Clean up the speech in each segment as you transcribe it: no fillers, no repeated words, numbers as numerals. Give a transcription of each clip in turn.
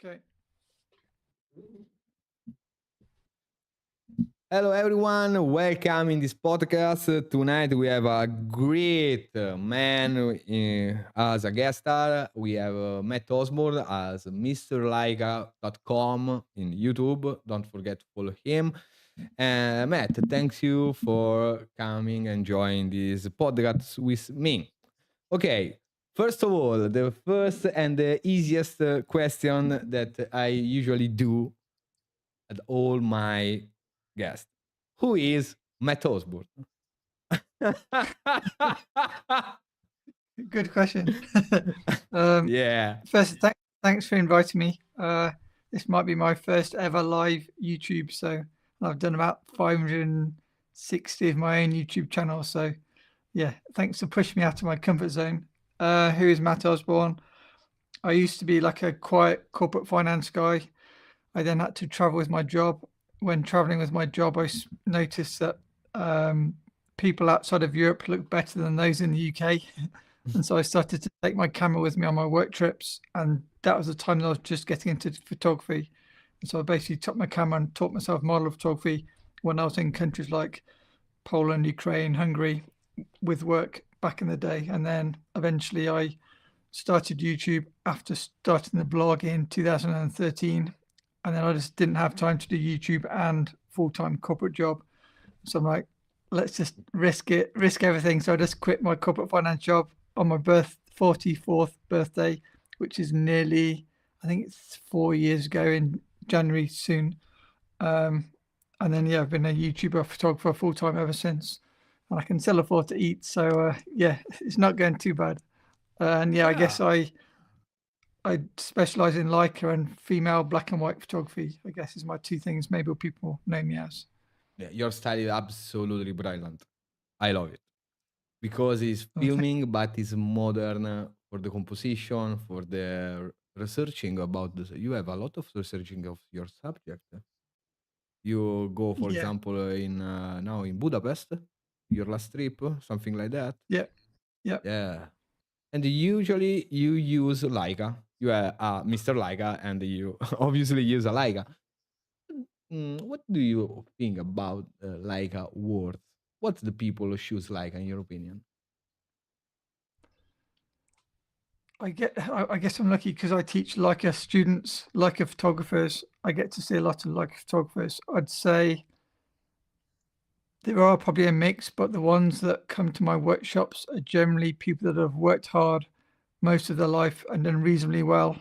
Okay. Hello everyone, welcome in this podcast. Tonight we have a great man as a guest star. We have Matt Osborne as MrLeicaCom in YouTube. Don't forget to follow him. Matt, thanks you for coming and joining this podcast with me. Okay, first of all, the first and the easiest question that I usually do at all my guests. Who is Matt Osborne? Good question. Yeah. First, thanks for inviting me. This might be my first ever live YouTube, so I've done about 560 of my own YouTube channel. So, yeah, thanks for pushing me out of my comfort zone. Who is Matt Osborne? I used to be like a quiet corporate finance guy. I then had to travel with my job. When traveling with my job, I noticed that people outside of Europe look better than those in the UK. And so I started to take my camera with me on my work trips. And that was the time that I was just getting into photography. And so I basically took my camera and taught myself model photography when I was in countries like Poland, Ukraine, Hungary with work back in the day. And then eventually I started YouTube after starting the blog in 2013. And then I just didn't have time to do YouTube and full-time corporate job. So I'm like, let's just risk everything. So I just quit my corporate finance job on my 44th birthday, which is nearly, I think it's 4 years ago in January soon. And then, yeah, I've been a YouTuber, photographer full-time ever since. And I can still afford to eat. So, yeah, it's not going too bad. And yeah, I guess I specialize in Leica and female black and white photography, I guess is my two things maybe people know me as. Yeah, your style is absolutely brilliant. I love it. Because it's Oh, filming, but it's modern for the composition, for the researching about this. You have a lot of researching of your subject. You go, for yeah, example, in now in Budapest, your last trip, something like that. yeah, yeah. Yeah. And usually you use Leica. You are Mr. Leica, and you obviously use a Leica. What do you think about Leica words? What's the people who choose Leica, in your opinion? I guess I'm lucky because I teach Leica students, Leica photographers. I get to see a lot of Leica photographers. I'd say there are probably a mix, but the ones that come to my workshops are generally people that have worked hard most of their life and done reasonably well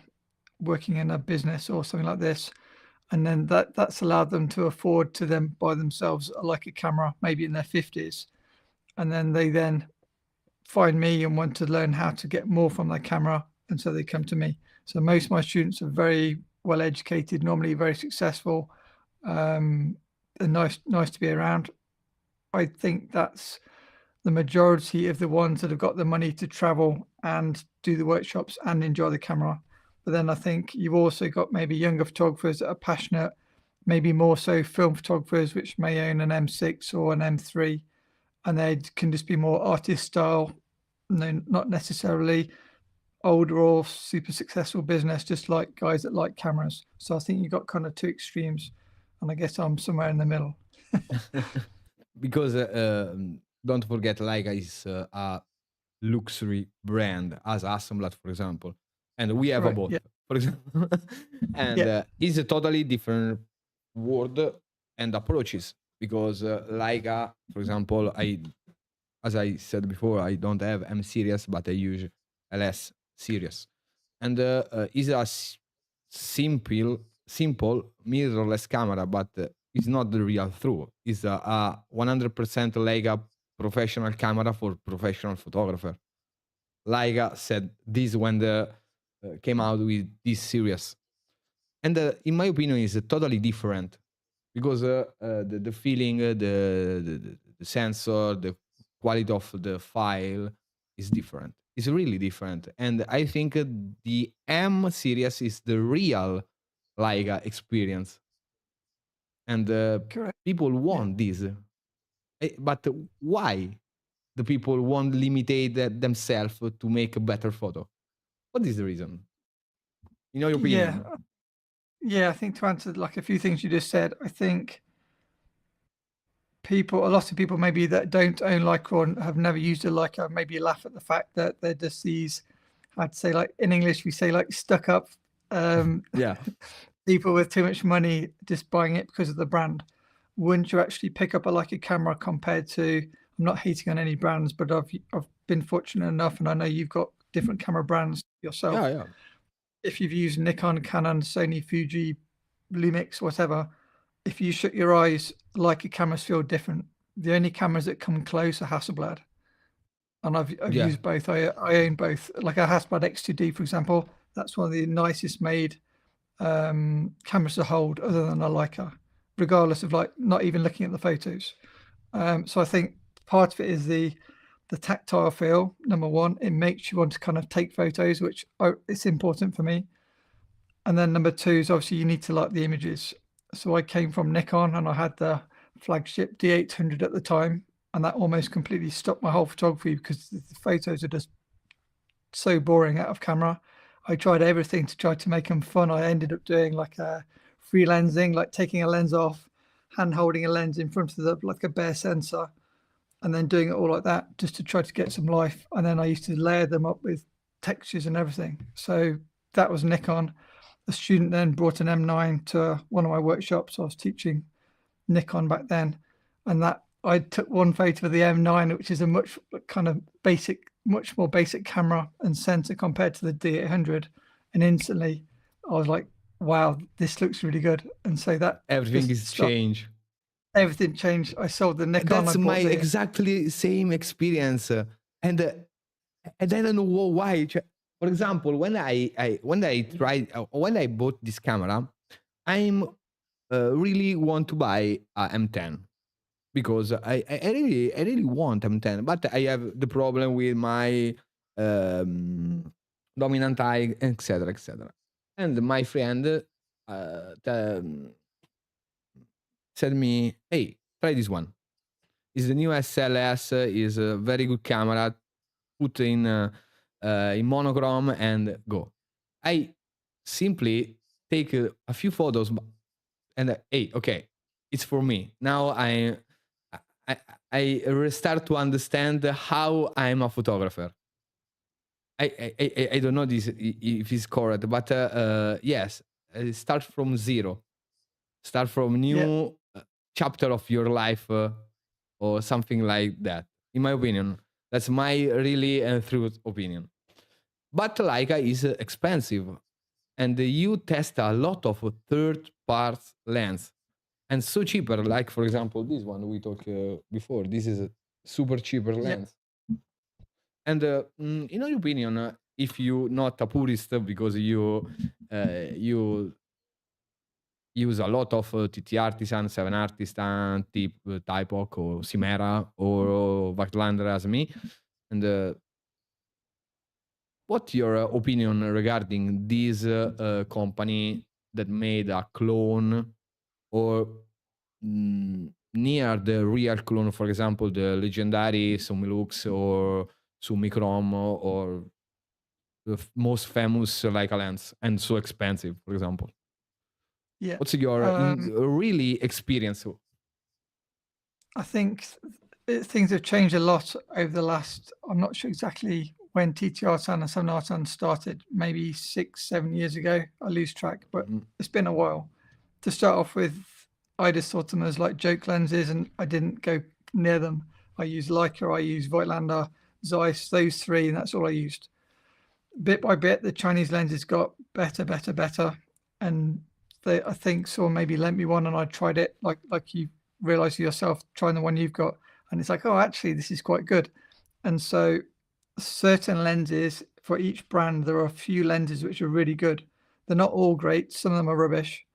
working in a business or something like this. And then that's allowed them to afford to them buy themselves a Leica camera, maybe in their 50s. And then they then find me and want to learn how to get more from their camera. And so they come to me. So most of my students are very well educated, normally very successful, and nice to be around. I think that's the majority of the ones that have got the money to travel and do the workshops and enjoy the camera. But then I think you've also got maybe younger photographers that are passionate, maybe more so film photographers, which may own an M6 or an M3, and they can just be more artist style, not necessarily older or super successful business, just like guys that like cameras. So I think you've got kind of two extremes, and I guess I'm somewhere in the middle. Because don't forget, Leica is a luxury brand as Hasselblad, for example, and we have a Right. both, Yeah. for example, and Yeah. it's a totally different world and approaches. Because Leica, for example, as I said before, I don't have M series, but I use LS series, and is a simple mirrorless camera, but it's not the real true. It's a 100% Leica professional camera for professional photographer. Leica said this when the came out with this series, and in my opinion, is totally different because the feeling, the sensor, the quality of the file is different. It's really different, and I think the M series is the real Leica experience, and Correct. people Yeah. want this. But why the people won't limitate themselves to make a better photo? What is the reason, in your Yeah. opinion? Yeah, I think to answer like a few things you just said, I think a lot of people maybe that don't own Leica or have never used a Leica maybe laugh at the fact that they're just these, I'd say like in English we say like stuck up Yeah. people with too much money just buying it because of the brand. Wouldn't you actually pick up a Leica camera compared to? I'm not hating on any brands, but I've been fortunate enough, and I know you've got different camera brands yourself. Yeah, yeah. If you've used Nikon, Canon, Sony, Fuji, Lumix, whatever, if you shut your eyes, Leica cameras feel different. The only cameras that come close are Hasselblad, and I've Yeah. used both. I own both. Like a Hasselblad X2D, for example, that's one of the nicest made cameras to hold, other than a Leica, regardless of like not even looking at the photos. So I think part of it is the tactile feel. Number one, it makes you want to kind of take photos, which it's important for me. And then number two is obviously you need to like the images. So I came from Nikon and I had the flagship D800 at the time, and that almost completely stopped my whole photography because the photos are just so boring out of camera. I tried everything to try to make them fun. I ended up doing like a free lensing, like taking a lens off, hand holding a lens in front of the like a bare sensor, and then doing it all like that just to try to get some life. And then I used to layer them up with textures and everything. So that was Nikon. A student then brought an M9 to one of my workshops. I was teaching Nikon back then, and that I took one photo of the M9, which is a much more basic camera and sensor compared to the D800, and instantly I was like, wow, this looks really good. And so that Everything is changed. Everything changed. I sold the Nikon. That's my exactly same experience, and I don't know why. For example, when I bought this camera, I'm really want to buy a M10 because I really want M10, but I have the problem with my dominant eye, etc., etc. And my friend said me, "Hey, try this one. It's the new SLS. Is a very good camera. Put in monochrome and go." I simply take a few photos and hey, okay, it's for me. Now I restart to understand how I'm a photographer. I don't know this if it's correct, but yes, start from zero. Start from new chapter of your life or something like that. In my opinion, that's my really true opinion. But Leica is expensive, and you test a lot of third-part lens, and so cheaper. Like for example, this one we talked before. This is a super cheaper lens. And in your opinion, if you not a purist because you use a lot of TT Artisan, 7 Artisan, Typoc or Chimera or Vaclander as me, and what's your opinion regarding this company that made a clone or near the real clone, for example, the legendary Summilux or Summichrome or the most famous Leica lens and so expensive, for example? Yeah. What's your really experience? I think things have changed a lot over the last, I'm not sure exactly when TT Artisan and 7 Artisan started, maybe 6-7 years ago. I lose track, but it's been a while. To start off with, I just thought them as like joke lenses and I didn't go near them. I used Leica, I used Voigtlander, Zeiss, those three, and that's all I used. Bit by bit, the Chinese lenses got better. And I think someone maybe lent me one and I tried it like you realize yourself trying the one you've got. And it's like, oh, actually, this is quite good. And so certain lenses for each brand, there are a few lenses which are really good. They're not all great. Some of them are rubbish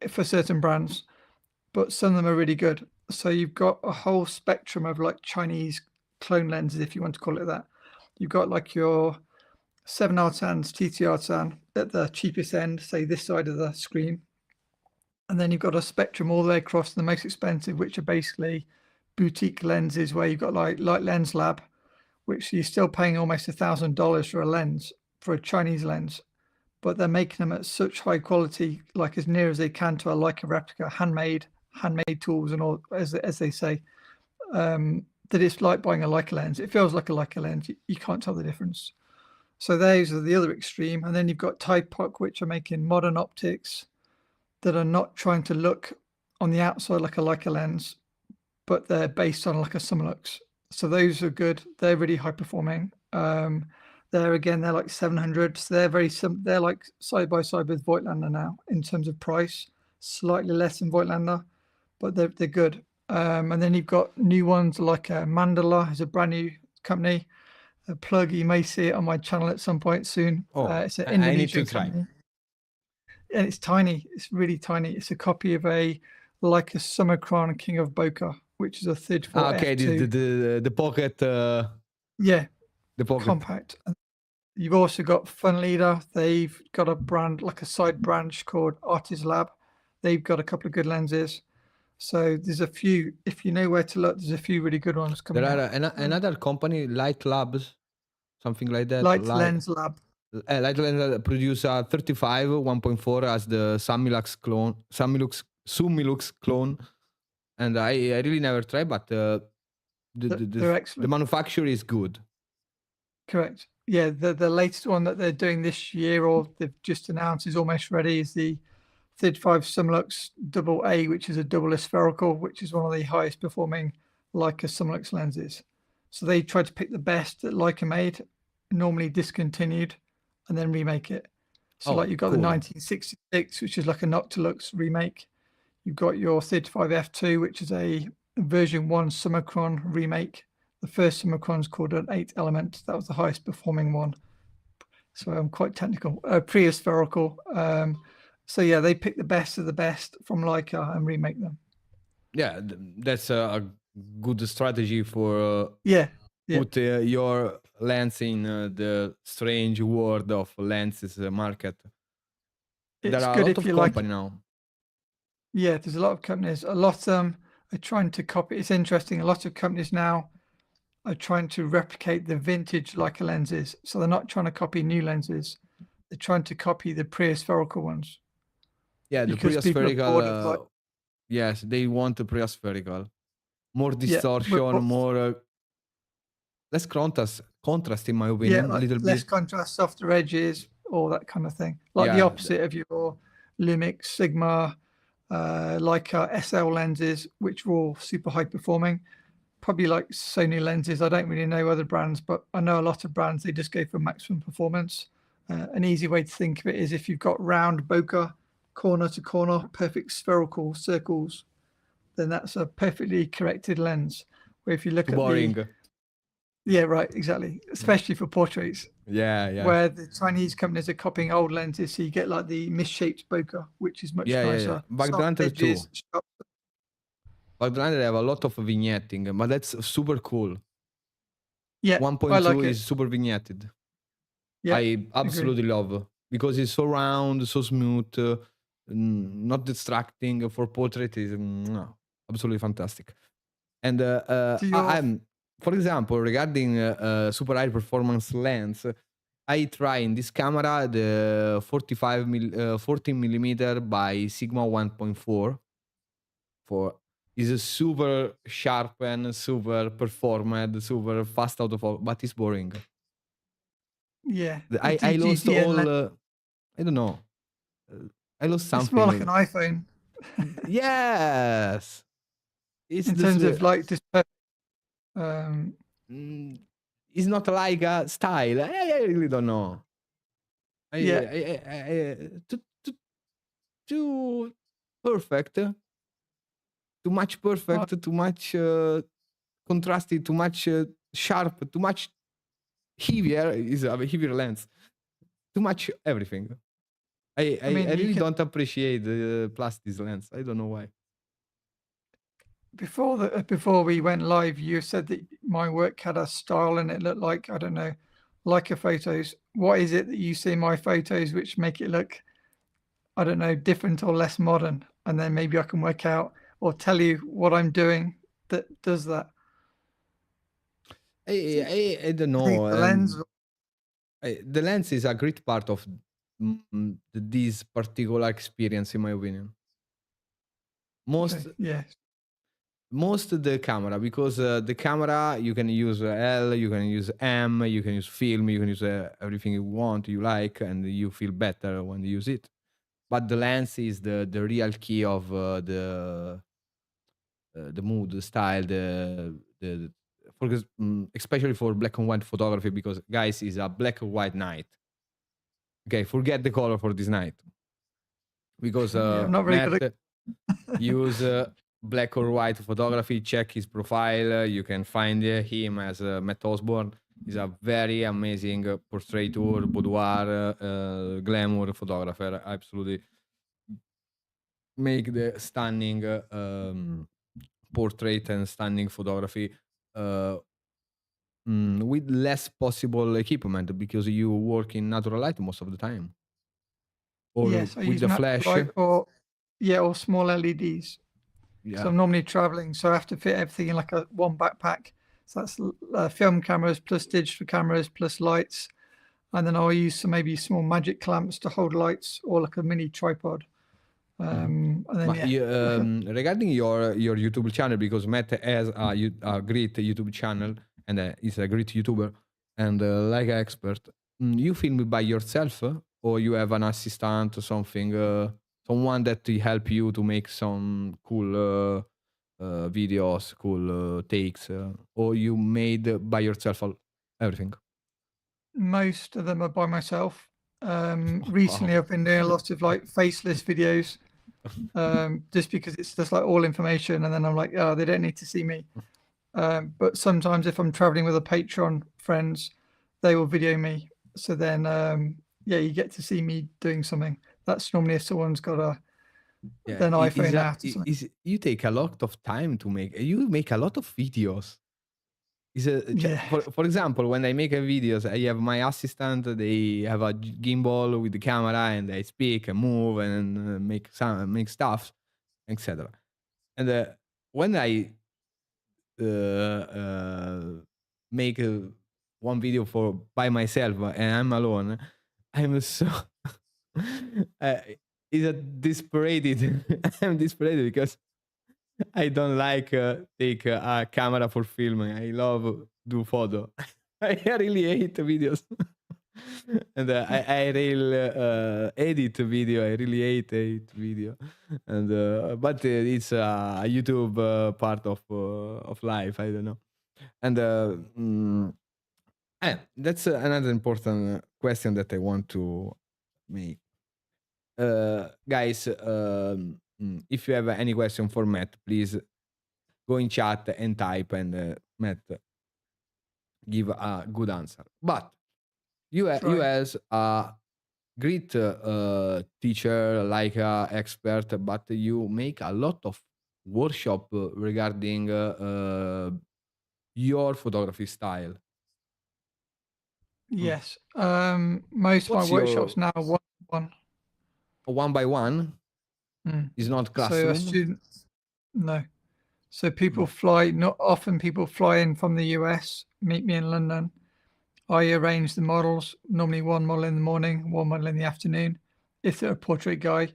for certain brands, but some of them are really good. So you've got a whole spectrum of like Chinese clone lenses, if you want to call it that. You've got like your 7 Artisans, TT Artisan at the cheapest end, say this side of the screen. And then you've got a spectrum all the way across the most expensive, which are basically boutique lenses where you've got like Light Lens Lab, which you're still paying almost $1,000 for a lens, for a Chinese lens. but they're making them at such high quality, like as near as they can to a Leica replica, handmade tools and all, as they say, that it's like buying a Leica lens. It feels like a Leica lens. You can't tell the difference. So those are the other extreme. And then you've got Typoc, which are making modern optics that are not trying to look on the outside like a Leica lens, but they're based on like a Summilux. So those are good. They're really high performing. There again, they're like 700. So they're like side by side with Voigtlander now in terms of price, slightly less than Voigtlander, but they're good. And then you've got new ones like Mandala is a brand new company. A plug, you may see it on my channel at some point soon. It's an Indonesian company. And it's tiny. It's really tiny. It's a copy of a Leica Summicron King of Bokeh, which is a 34 okay, f2. the pocket. Yeah, the pocket compact. You've also got Fun Leader. They've got a brand, like a side branch called Artist Lab. They've got a couple of good lenses. So there's a few, if you know where to look, there's a few really good ones coming out. There are another company, Light Labs, something like that. Light Lens Lab. Light Lens produce a 35 1.4 as the Summilux clone, and I really never tried, but they're excellent. The manufacturer is good. Correct. Yeah, the latest one that they're doing this year, or they've just announced, is almost ready, is the 35 Summilux AA, which is a double spherical, which is one of the highest performing Leica Summilux lenses. So they tried to pick the best that Leica made, normally discontinued, and then remake it. So like you've got the 1966, which is like a Noctilux remake. You've got your 35 f2, which is a version 1 Summicron remake. The first Summicron's called an 8 element. That was the highest performing one. So I'm quite technical. Pre-spherical. So yeah, they pick the best of the best from Leica and remake them. Yeah, that's a good strategy for put your lens in the strange world of lenses market. It's there are good a lot if you of like company now. Yeah, there's a lot of companies. A lot of them are trying to copy. It's interesting. A lot of companies now are trying to replicate the vintage Leica lenses. So they're not trying to copy new lenses. They're trying to copy the pre-spherical ones. Yeah, the pre-spherical. Yes, they want the pre-spherical. More distortion, more less contrast, in my opinion. Yeah, a little less bit. contrast, softer edges, all that kind of thing. Like the opposite of your Lumix, Sigma, Leica SL lenses, which were all super high performing. Probably like Sony lenses. I don't really know other brands, but I know a lot of brands, they just go for maximum performance. An easy way to think of it is if you've got round bokeh, corner to corner, perfect spherical circles, then that's a perfectly corrected lens. Where if you look at yeah, right, exactly. Especially for portraits. Yeah. Where the Chinese companies are copying old lenses, so you get like the misshaped bokeh, which is much nicer. Back then too. Back then they have a lot of vignetting, but that's super cool. Yeah, 1.2 is super vignetted. Yeah, I absolutely love, because it's so round, so smooth, not distracting. For portrait is absolutely fantastic. And I'm, for example, regarding super high performance lens, I try in this camera the 14mm by Sigma 1.4. Is a super sharp and super performed, super fast out of focus, but it's boring. Yeah, I lost all. I don't know. I lost something. It's more like an iPhone. Yes. It's in terms of like this. It's not like a style. I really don't know. Too perfect. Too much perfect. Too much contrasted. Too much sharp. Too much heavier. Is a heavier lens. Too much everything. I really don't appreciate the plastic lens. I don't know why. Before we went live, you said that my work had a style and it looked like, I don't know, Leica photos. What is it that you see in my photos which make it look, I don't know, different or less modern? And then maybe I can work out or tell you what I'm doing that does that. I don't know. The lens. The lens is a great part of this particular experience, in my opinion. Okay, yeah. Most the camera, because the camera you can use L, you can use M, you can use film, you can use everything you want, you like, and you feel better when you use it. But the lens is the real key of the mood, the style, the especially for black and white photography, because guys, is a black and white night. Okay, forget the color for this night, because Yeah, I'm not very good Matt use black or white photography. Check his profile. You can find him as Matt Osborne. He's a very amazing portraiteur, boudoir, glamour photographer. Absolutely make the stunning portrait and stunning photography with less possible equipment, because you work in natural light most of the time, or Yes, I with use the natural flash. light or small LEDs. So Yeah. I'm normally traveling, so I have to fit everything in like one backpack. So that's film cameras plus digital cameras plus lights, and then I'll use some maybe small magic clamps to hold lights, or like a mini tripod. And then Regarding your YouTube channel, because Matt has a great YouTube channel and is a great YouTuber and like an expert, you film by yourself, or you have an assistant or something, someone that will help you to make some cool videos, cool takes, or you made by yourself everything? most of them are by myself. Recently, I've been doing a lot of like faceless videos, just because it's just like all information, and then I'm like, oh, they don't need to see me. But sometimes if I'm traveling with a Patreon friends, they will video me. So then, you get to see me doing something. That's normally if someone's got an iPhone out or something. You take a lot of time to make. You make a lot of videos. Yeah. For example, when I make a videos, I have my assistant. They have a gimbal with the camera, and I speak and move and make stuff, etc. And when I make one video for by myself and I'm alone, I'm so it's a desperated. I'm desperated because I don't like take a camera for filming. I love do photo. I really hate videos. And I really edit video. I really hate video. And but it's a YouTube part of life. I don't know. And that's another important question that I want to make. Guys, if you have any question for Matt, please go in chat and type, and Matt give a good answer. But you as a great teacher, like a expert, but you make a lot of workshop regarding your photography style. Yes. Most of my What's workshops your now are one-to-one. one by one? Is not So a classroom? student, no. So people fly, not often people fly in from the US, meet me in London. I arrange the models, normally one model in the morning, one model in the afternoon. If they're a portrait guy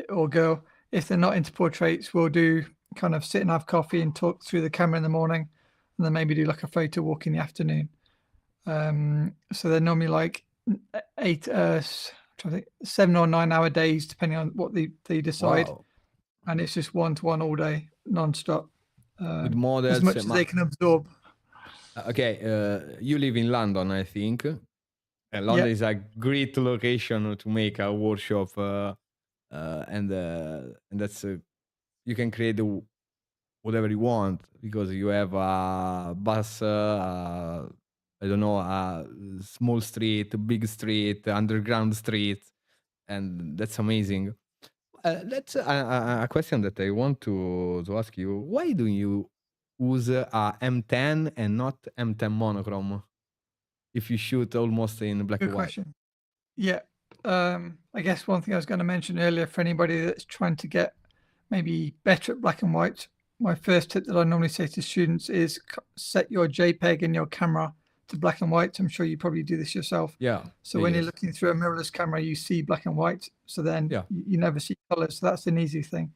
or girl, if they're not into portraits, we'll do kind of sit and have coffee and talk through the camera in the morning, and then maybe do like a photo walk in the afternoon. So they're normally like 7 or 9 hour days, depending on what they decide. Wow. And it's just one-to-one all day, non-stop, With models, as much as they can absorb. Okay, you live in London, I think. London is a great location to make a workshop, and that's you can create whatever you want, because you have a bus, I don't know, a small street, big street, underground street, and that's amazing. That's a question that I want to ask you. Why do you use a M10 and not M10 monochrome if you shoot almost in black Good and white? question. Yeah. I guess one thing I was going to mention earlier, for anybody that's trying to get maybe better at black and white, my first tip that I normally say to students is set your JPEG in your camera to black and white. I'm sure you probably do this yourself. Yeah. So when you're looking through a mirrorless camera, you see black and white. So then you never see colors. So that's an easy thing.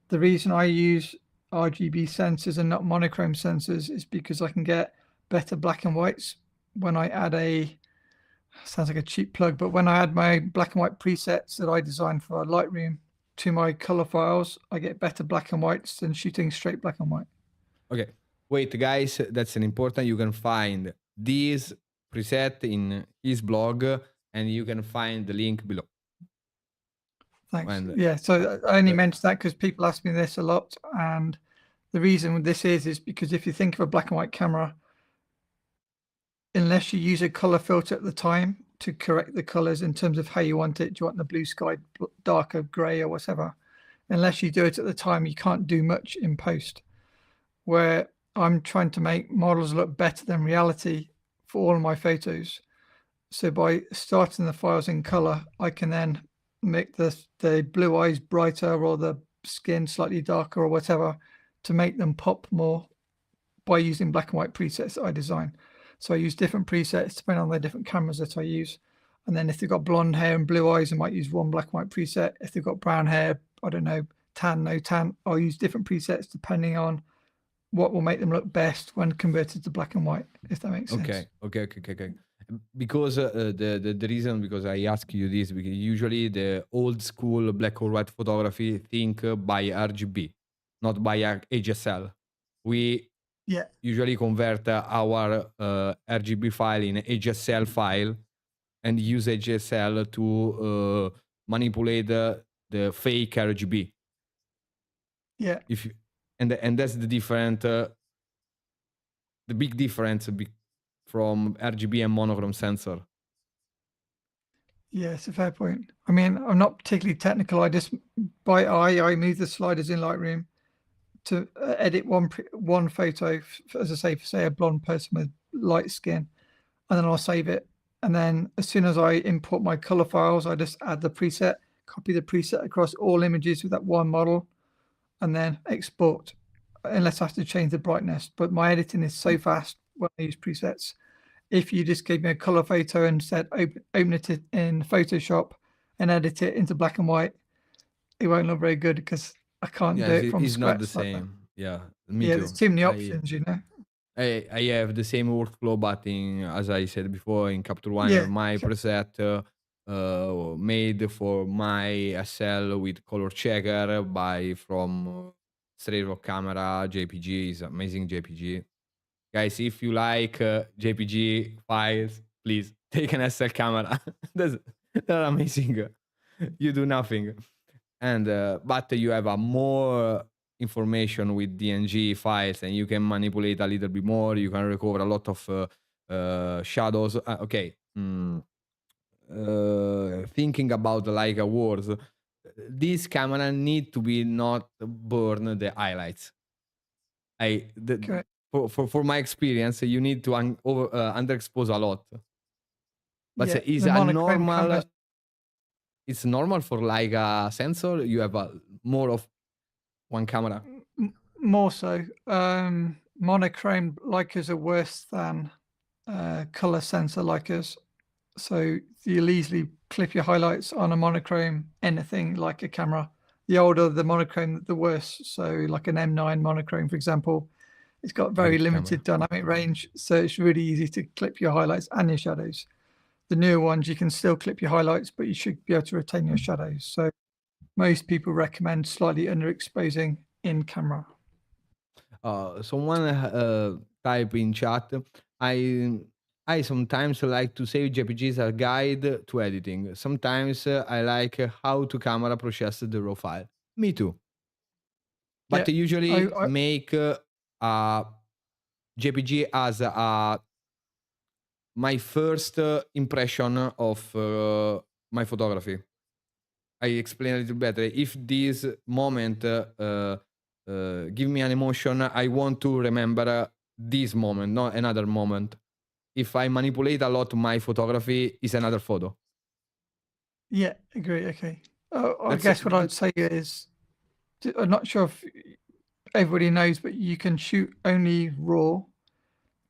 The reason I use RGB sensors and not monochrome sensors is because I can get better black and whites when I add sounds like a cheap plug, but when I add my black and white presets that I designed for Lightroom to my color files, I get better black and whites than shooting straight black and white. Okay, wait guys, that's an important. You can find this preset in his blog and you can find the link below. Thanks. Yeah, so I only mentioned that because people ask me this a lot, and the reason this is because if you think of a black and white camera, unless you use a color filter at the time to correct the colors in terms of how you want it, do you want the blue sky darker gray or whatever, unless you do it at the time, you can't do much in post. Where I'm trying to make models look better than reality for all of my photos. So by starting the files in color, I can then make the blue eyes brighter or the skin slightly darker or whatever to make them pop more by using black and white presets that I design. So I use different presets depending on the different cameras that I use. And then if they've got blonde hair and blue eyes, I might use one black and white preset. If they've got brown hair, I don't know, tan, no tan, I'll use different presets depending on what will make them look best when converted to black and white, if that makes sense. Okay. Because the reason because I ask you this, because usually the old school black or white photography think by RGB, not by HSL. We usually convert our RGB file in HSL file and use HSL to manipulate the fake RGB. Yeah. And that's the different, the big difference from RGB and monochrome sensor. Yeah, it's a fair point. I mean, I'm not particularly technical. I just by eye, I move the sliders in Lightroom to edit one photo, as I say a blonde person with light skin, and then I'll save it. And then as soon as I import my color files, I just add the preset, copy the preset across all images with that one model, and then export, unless I have to change the brightness. But my editing is so fast when I use presets. If you just gave me a color photo and said open it in Photoshop and edit it into black and white, it won't look very good because I can't do it from scratch. It's not the same. Yeah, me too. There's too many options, you know. I have the same workflow, but as I said before, in Capture One, my preset made for my SL with color checker from straight raw camera, JPG is amazing JPG. Guys, if you like JPG files, please take an SL camera. They're amazing. You do nothing. And but you have a more information with DNG files and you can manipulate a little bit more. You can recover a lot of shadows. Thinking about the Leica words, this camera need to be not burn the highlights. For my experience, you need to underexpose a lot. But it's normal. It's normal for Leica sensor. You have more of one camera. More so. Monochrome Leicas are worse than color sensor Leicas. So you'll easily clip your highlights on a monochrome anything like a camera. The older the monochrome, the worse. So like an M9 monochrome, for example, it's got very limited dynamic range. So it's really easy to clip your highlights and your shadows. The newer ones, you can still clip your highlights, but you should be able to retain your shadows. So most people recommend slightly underexposing in camera. Someone type in chat, I sometimes like to save JPG as a guide to editing. Sometimes I like how to camera process the raw file. Me too. But usually make JPG as my first impression of my photography. I explain a little better. If this moment give me an emotion, I want to remember this moment, not another moment. If I manipulate a lot my photography, is another photo. Yeah, agree. Okay. I guess what I'd say is, I'm not sure if everybody knows, but you can shoot only RAW,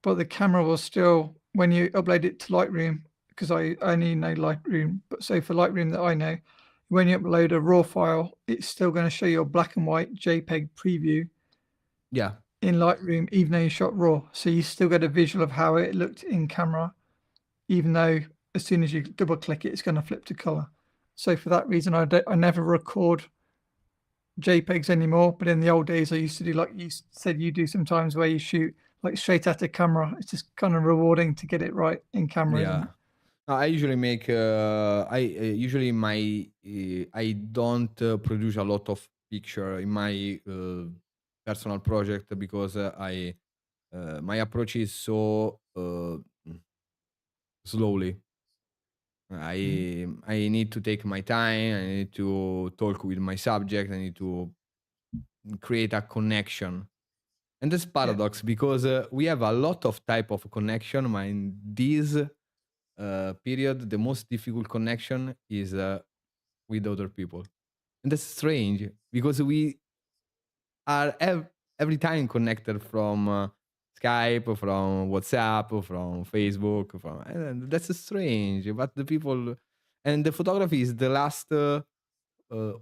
but the camera will still when you upload it to Lightroom, because I only know Lightroom, but so for Lightroom that I know, when you upload a raw file, it's still going to show your black and white JPEG preview Yeah. in Lightroom, even though you shot raw. So you still get a visual of how it looked in camera, even though as soon as you double click it, it's going to flip to color. So for that reason, I never record JPEGs anymore. But in the old days, I used to do, like you said you do sometimes, where you shoot like straight at the camera. It's just kind of rewarding to get it right in camera, isn't Yeah. it? No, I usually make usually I don't produce a lot of picture in my personal project because I my approach is so slowly. I need to take my time. I need to talk with my subject. I need to create a connection. And that's paradox because we have a lot of type of connection, but in this period, the most difficult connection is with other people. And that's strange because we are every time connected from Skype, from WhatsApp, from Facebook, from and that's strange. But the people and the photography is the last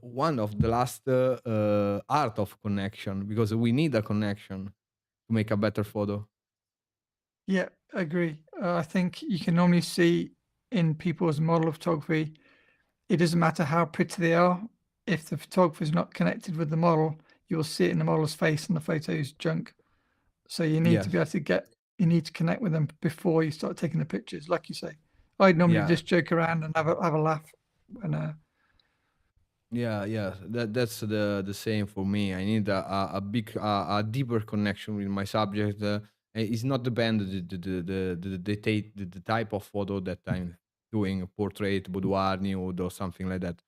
one of the last art of connection because we need a connection to make a better photo. Yeah, I agree. I think you can normally see in people's model of photography, it doesn't matter how pretty they are. If the photographer is not connected with the model, you'll see it in the model's face and the photo's junk. So you need to Yes. be able to you need to connect with them before you start taking the pictures, like you say. I'd normally Yeah. just joke around and have a laugh when Yeah. That's the same for me. I need a big a deeper connection with my subject. It's not depend the type of photo that I'm doing, portrait, boudoir, nude, or something like that.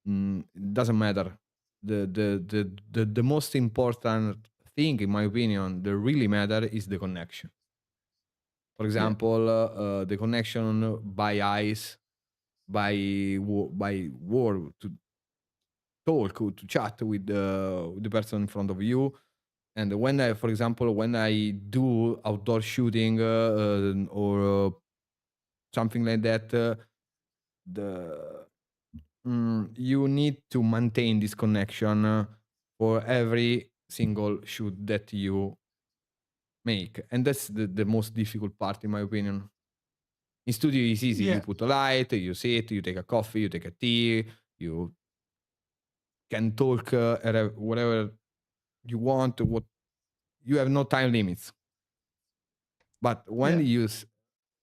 It doesn't matter. The most important thing, in my opinion, that really matter is the connection. For example, the connection by eyes, by word to talk or to chat with the person in front of you. And when I, for example, when I do outdoor shooting or something like that, the you need to maintain this connection for every single shoot that you make, and that's the most difficult part, in my opinion. In studio, it's easy. You yeah, put a light, you sit, you take a coffee, you take a tea, you can talk whatever you want. What you have no time limits. But when yeah, you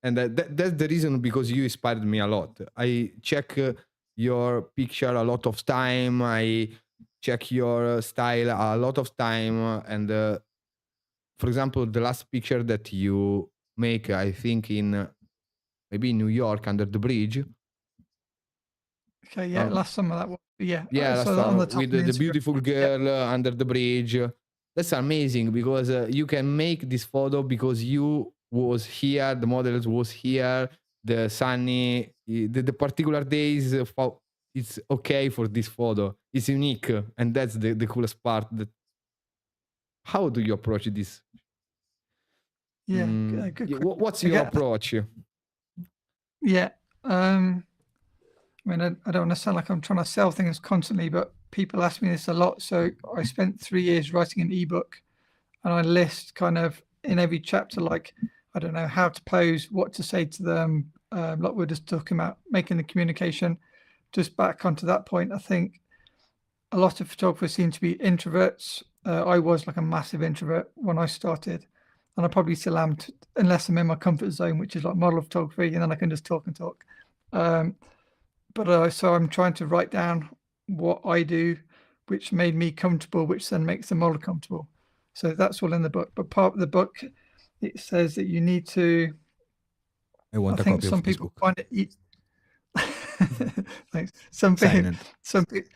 and that's the reason because you inspired me a lot. I check your picture a lot of time. I check your style a lot of time. And for example, the last picture that you make, I think in maybe in New York under the bridge. okay, yeah. Last summer that was, I Last saw that on time the top with of my the Instagram. beautiful girl under the bridge. That's amazing because you can make this photo because you was here, the models was here, the sunny, the particular days. It's okay for this photo. It's unique, and that's the coolest part. How do you approach this? Yeah, good question. What's I your get, approach? yeah. I mean, I don't want to sound like I'm trying to sell things constantly, but people ask me this a lot. So I spent 3 years writing an ebook, and I list kind of in every chapter, like, I don't know, how to pose, what to say to them, like we're just talking about making the communication. Just back onto that point, I think a lot of photographers seem to be introverts. I was like a massive introvert when I started, and I probably still am, unless I'm in my comfort zone, which is like model photography, and then I can just talk and talk. But so I'm trying to write down what I do, which made me comfortable, which then makes the model comfortable. So that's all in the book. But part of the book, it says that you need to. I want I a think copy some of this people book. find it. Thanks. Signed.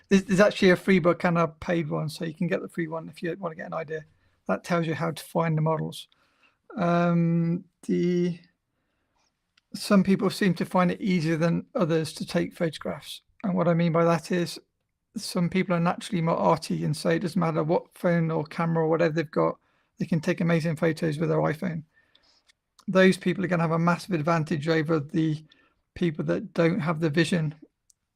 There's actually a free book and a paid one, so you can get the free one if you want to get an idea. That tells you how to find the models. Some people seem to find it easier than others to take photographs, and what I mean by that is some people are naturally more arty, and so it doesn't matter what phone or camera or whatever they've got, they can take amazing photos with their iPhone. those people are going to have a massive advantage over the people that don't have the vision,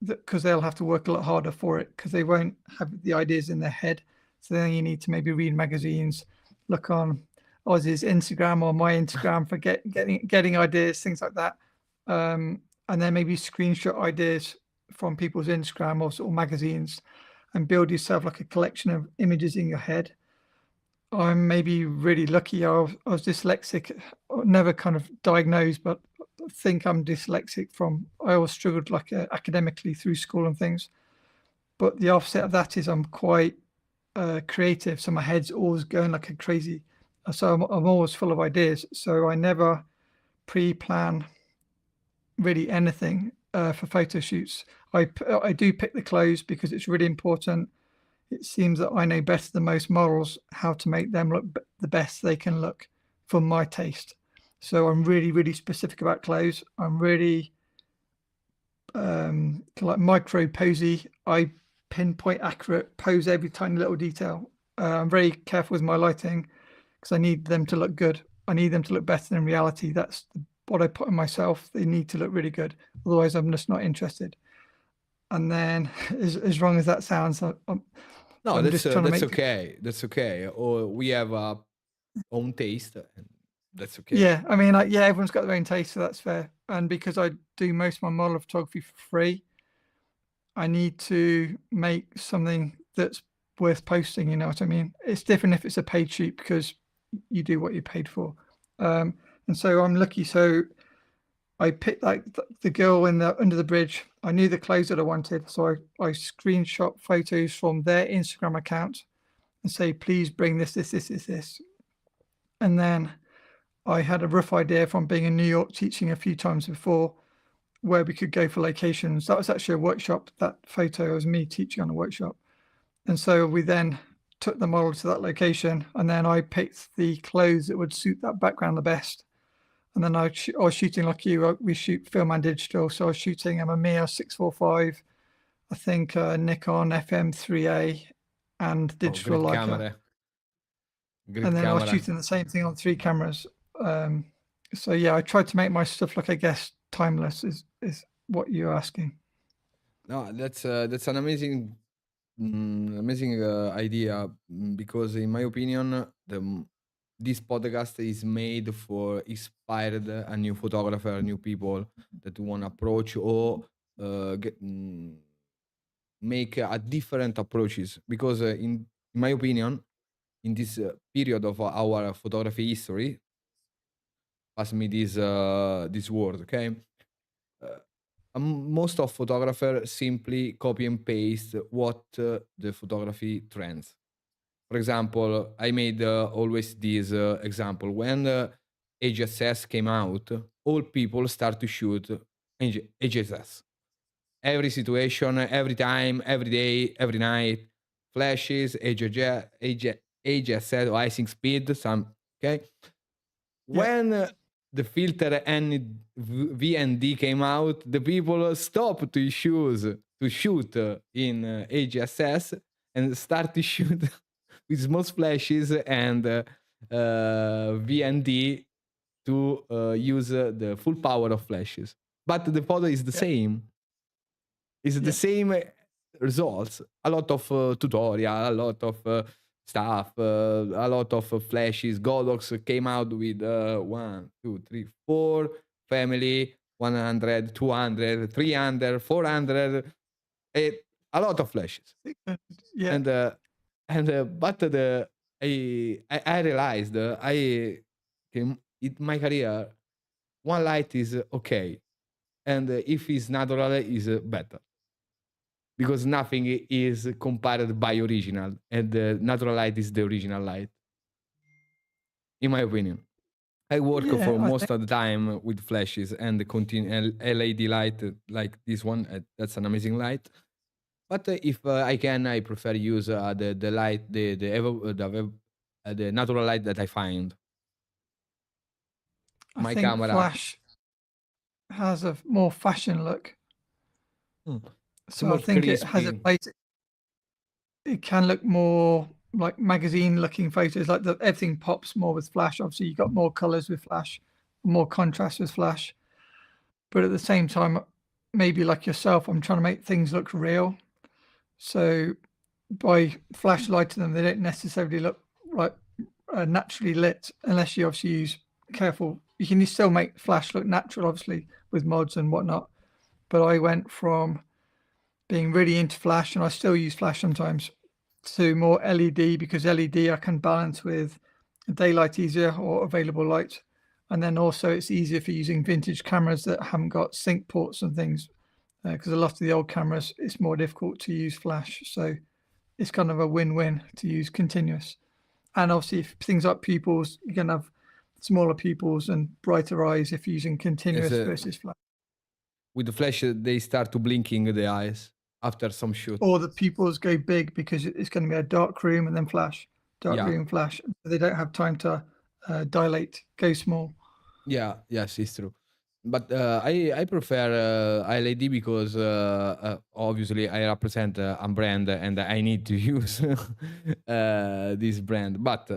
because they'll have to work a lot harder for it because they won't have the ideas in their head. So then you need to maybe read magazines, look on Ozzy's Instagram or my Instagram for getting ideas, things like that. And then maybe screenshot ideas from people's Instagram or magazines and build yourself like a collection of images in your head. I'm maybe really lucky. I was dyslexic, never kind of diagnosed, but I think I'm dyslexic I always struggled like academically through school and things. But the offset of that is I'm quite creative. So my head's always going like a crazy. So I'm always full of ideas. So I never pre-plan really anything for photo shoots. I do pick the clothes because it's really important. It seems that I know better than most models how to make them look the best they can look for my taste. So I'm really, really specific about clothes. I'm really like micro posy. I pinpoint accurate, pose every tiny little detail. I'm very careful with my lighting because I need them to look good. I need them to look better than reality. That's what I put on myself. They need to look really good. Otherwise, I'm just not interested. And then, as wrong as that sounds, No, I'm that's just trying to make okay. That's okay. Or we have our own taste, and that's okay. Yeah, I mean, yeah, everyone's got their own taste, so that's fair. And because I do most of my model photography for free, I need to make something that's worth posting. You know what I mean? It's different if it's a paid shoot because you do what you paid for. And so I'm lucky. So I picked like the girl under the bridge. I knew the clothes that I wanted, so I screenshot photos from their Instagram account and say, please bring this. And then I had a rough idea from being in New York teaching a few times before where we could go for locations. That was actually a workshop. That photo was me teaching on a workshop. And so we then took the model to that location, and then I picked the clothes that would suit that background the best. And then I was shooting like you. We shoot film and digital. So I was shooting a Mamiya 645, I think Nikon FM3A, and digital great Leica. camera. Great and then camera. I was shooting the same thing on 3 cameras. So yeah, I tried to make my stuff like, I guess, timeless is what you're asking. No, that's an amazing idea, because in my opinion, this podcast is made for inspired a new photographer, new people that want to approach or make a different approaches, because in my opinion, in this period of our photography history, pass me this word, okay? Most of photographers simply copy and paste what the photography trends. For example, I made always this example. When HSS came out, all people start to shoot HSS. Every situation, every time, every day, every night, flashes, HSS or icing speed, okay? When the filter VND came out, the people stopped to shoot in HSS and start to shoot with small flashes and VND to use the full power of flashes. But the photo is the same. It's the same results. A lot of tutorial, a lot of stuff, a lot of flashes. Godox came out with 1, 2, 3, 4 family, 100, 200, 300, 400, a lot of flashes. Yeah. But I realized in my career, one light is okay, and if it's natural, is better. Because nothing is compared by original, and the natural light is the original light, in my opinion. I work for most of the time with flashes and the LED light like this one. That's an amazing light. But if I can, I prefer use the light, the natural light that I find. I think camera. Flash has a more fashion look. So I think crispy. It has a place. It can look more like magazine looking photos, like everything pops more with flash. Obviously you got more colors with flash, more contrast with flash. But at the same time, maybe like yourself, I'm trying to make things look real. So by flashlighting them, they don't necessarily look like naturally lit unless you obviously use careful. You can still make flash look natural, obviously, with mods and whatnot. But I went from being really into flash, and I still use flash sometimes, to more LED, because LED I can balance with daylight easier or available light. And then also it's easier for using vintage cameras that haven't got sync ports and things, because a lot of the old cameras, it's more difficult to use flash. So it's kind of a win-win to use continuous. And obviously, if things like pupils, you can have smaller pupils and brighter eyes if you're using continuous versus flash. With the flash, they start to blinking the eyes after some shoot. Or the pupils go big because it's going to be a dark room and then flash, dark room, flash. They don't have time to dilate, go small. Yeah, yes, it's true. But I prefer LED because obviously I represent a brand and I need to use this brand. But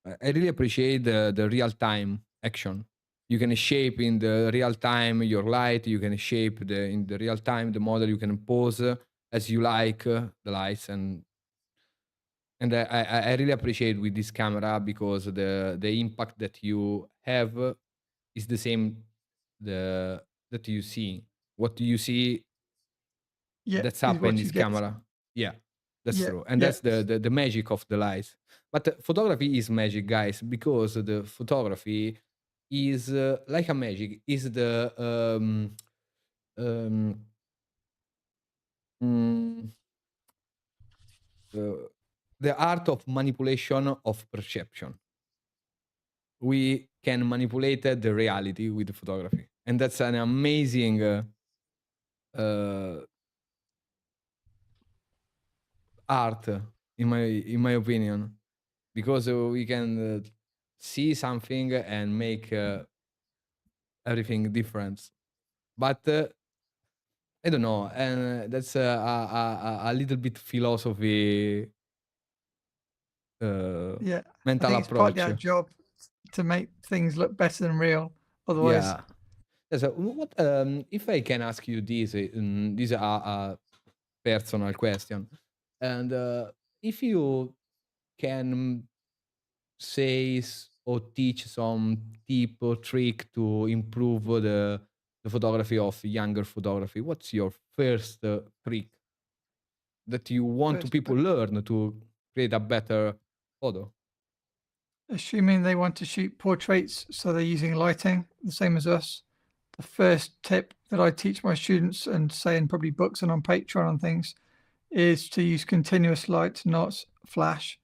I really appreciate the real-time action. You can shape in the real time your light. You can shape in the real time the model. You can pose as you like the lights, and I really appreciate with this camera because the impact that you have is the same that you see. What you see, that's up in this camera. Yeah, that's true. And that's the magic of the lights. But photography is magic, guys, because the photography is like a magic. Is the art of manipulation of perception. We can manipulate the reality with photography, and that's an amazing art, in my opinion, because we can see something and make everything different. But I don't know, and that's a little bit philosophy. Yeah, mental I think it's partly approach. our job to make things look better than real. Otherwise, So what if I can ask you this? This is a personal question, and if you can say or teach some tip or trick to improve the photography of younger photography, what's your first trick that you want to people learn to create a better photo? Assuming they want to shoot portraits, so they're using lighting the same as us. The first tip that I teach my students and say in probably books and on Patreon and things is to use continuous light, not flash.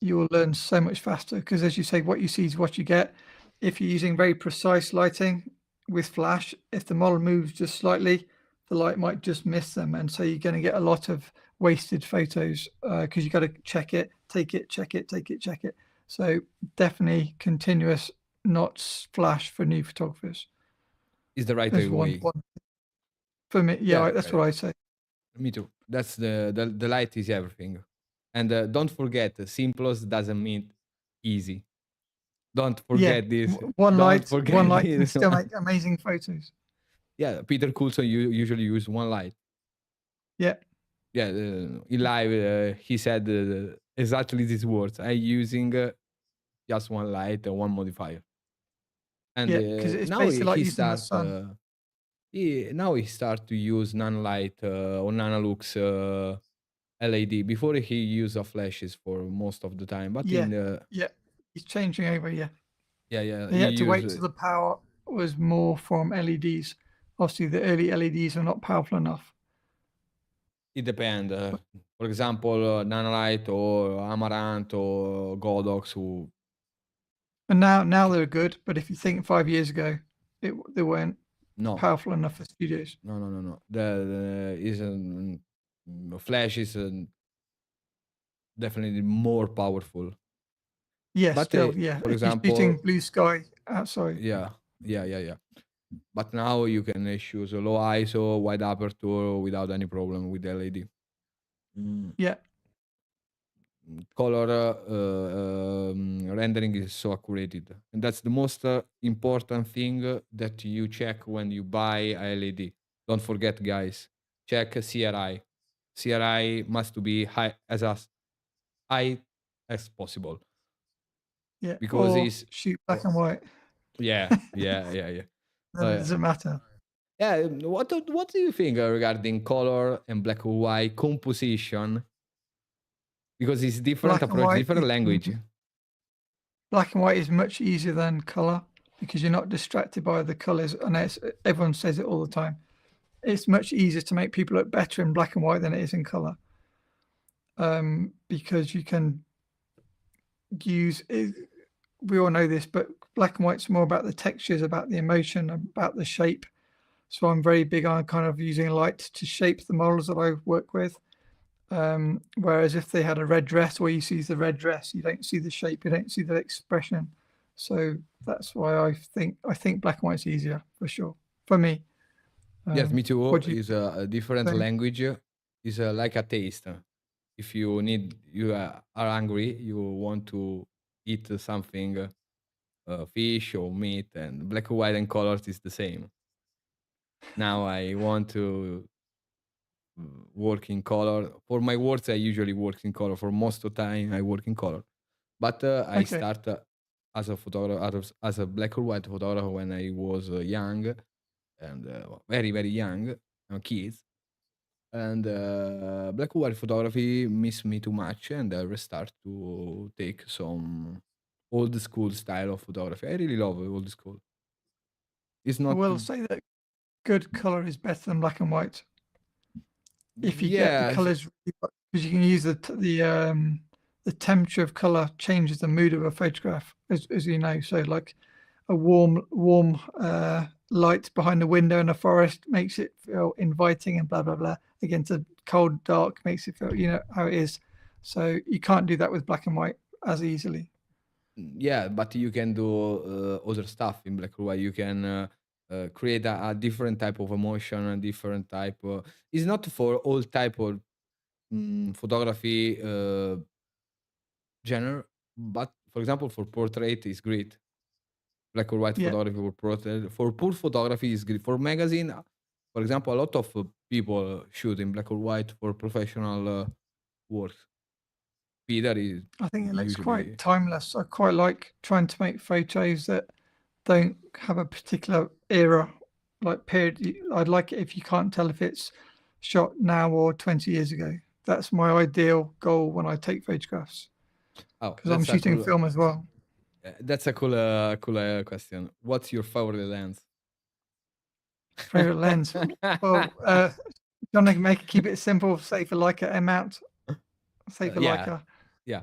You will learn so much faster because, as you say, what you see is what you get. If you're using very precise lighting with flash, if the model moves just slightly, the light might just miss them, and so you're going to get a lot of wasted photos because you got to check it, take it, check it, take it, check it. So definitely continuous, not flash for new photographers. Is the right way. For me, yeah, that's what I say. Me too. That's the light is everything. And don't forget, simples doesn't mean easy. Don't forget this. One light this. can still make amazing photos. Yeah, Peter Coulson usually use one light. Yeah. Yeah, in live he said exactly these words. I using just one light and one modifier. And because it's now basically like he using the start. sun. Now he start to use nanolight or nanolux LED. Before he used a flashes for most of the time, but he's changing over. Yeah. He had to wait till the power was more from LEDs. Obviously, the early LEDs are not powerful enough. It depends. For example, nanolight or Amaranth or Godox. And now they're good, but if you think 5 years ago, they weren't powerful enough for studios. No. The flash is definitely more powerful. Yes, but still, for if example, you're shooting blue sky outside. Yeah. But now you can choose a low ISO, wide aperture without any problem with LED. Yeah. color rendering is so accurate, and that's the most important thing that you check when you buy a LED. Don't forget, guys, check CRI. CRI must be high as possible, Yeah, because or it's shoot black and white. yeah. Then it doesn't matter. Yeah, what do you think regarding color and black and white composition? Because it's different Black and approach, white different is, language. black and white is much easier than color because you're not distracted by the colors. And everyone says it all the time. It's much easier to make people look better in black and white than it is in color, because you can use it. We all know this, but black and white's more about the textures, about the emotion, about the shape. So I'm very big on kind of using light to shape the models that I work with. Whereas if they had a red dress, or you see the red dress, you don't see the shape, you don't see the expression. So that's why I think black and white's easier for sure for me. Yes, me too. What do you Is a different think? language. Is like a taste. If you are hungry, you want to eat something, fish or meat, and black, white, and colors is the same. Now I want to work in color. For my works, I usually work in color. For most of the time, I work in color. But I Okay. start as a photographer, as a black or white photographer when I was young, and very, very young, kids. And black and white photography missed me too much, and I restart to take some old school style of photography. I really love old school. It's I not, will say that good color is better than black and white. If you get the yeah, colors, because you can use the temperature of color changes the mood of a photograph, as you know. So like a warm light behind the window in a forest makes it feel inviting and blah blah blah. Against a cold dark makes it feel, you know how it is. So you can't do that with black and white as easily. yeah, but you can do other stuff in black and white. You can create a different type of emotion, a different type. It's not for all type of photography genre, but for example, for portrait is great. Black or white Yeah, photography for portrait. For poor photography is great. For magazine, for example, a lot of people shoot in black or white for professional works. Peter is I think it looks quite usually. timeless. I quite like trying to make photos that don't have a particular era, like period. I'd like it if you can't tell if it's shot now or 20 years ago. That's my ideal goal when I take photographs, Oh, because I'm shooting film as well. that's a cool, question. What's your favorite lens? Favorite lens? Well, trying to keep it simple, say for Leica M out, say for Yeah, Leica. yeah.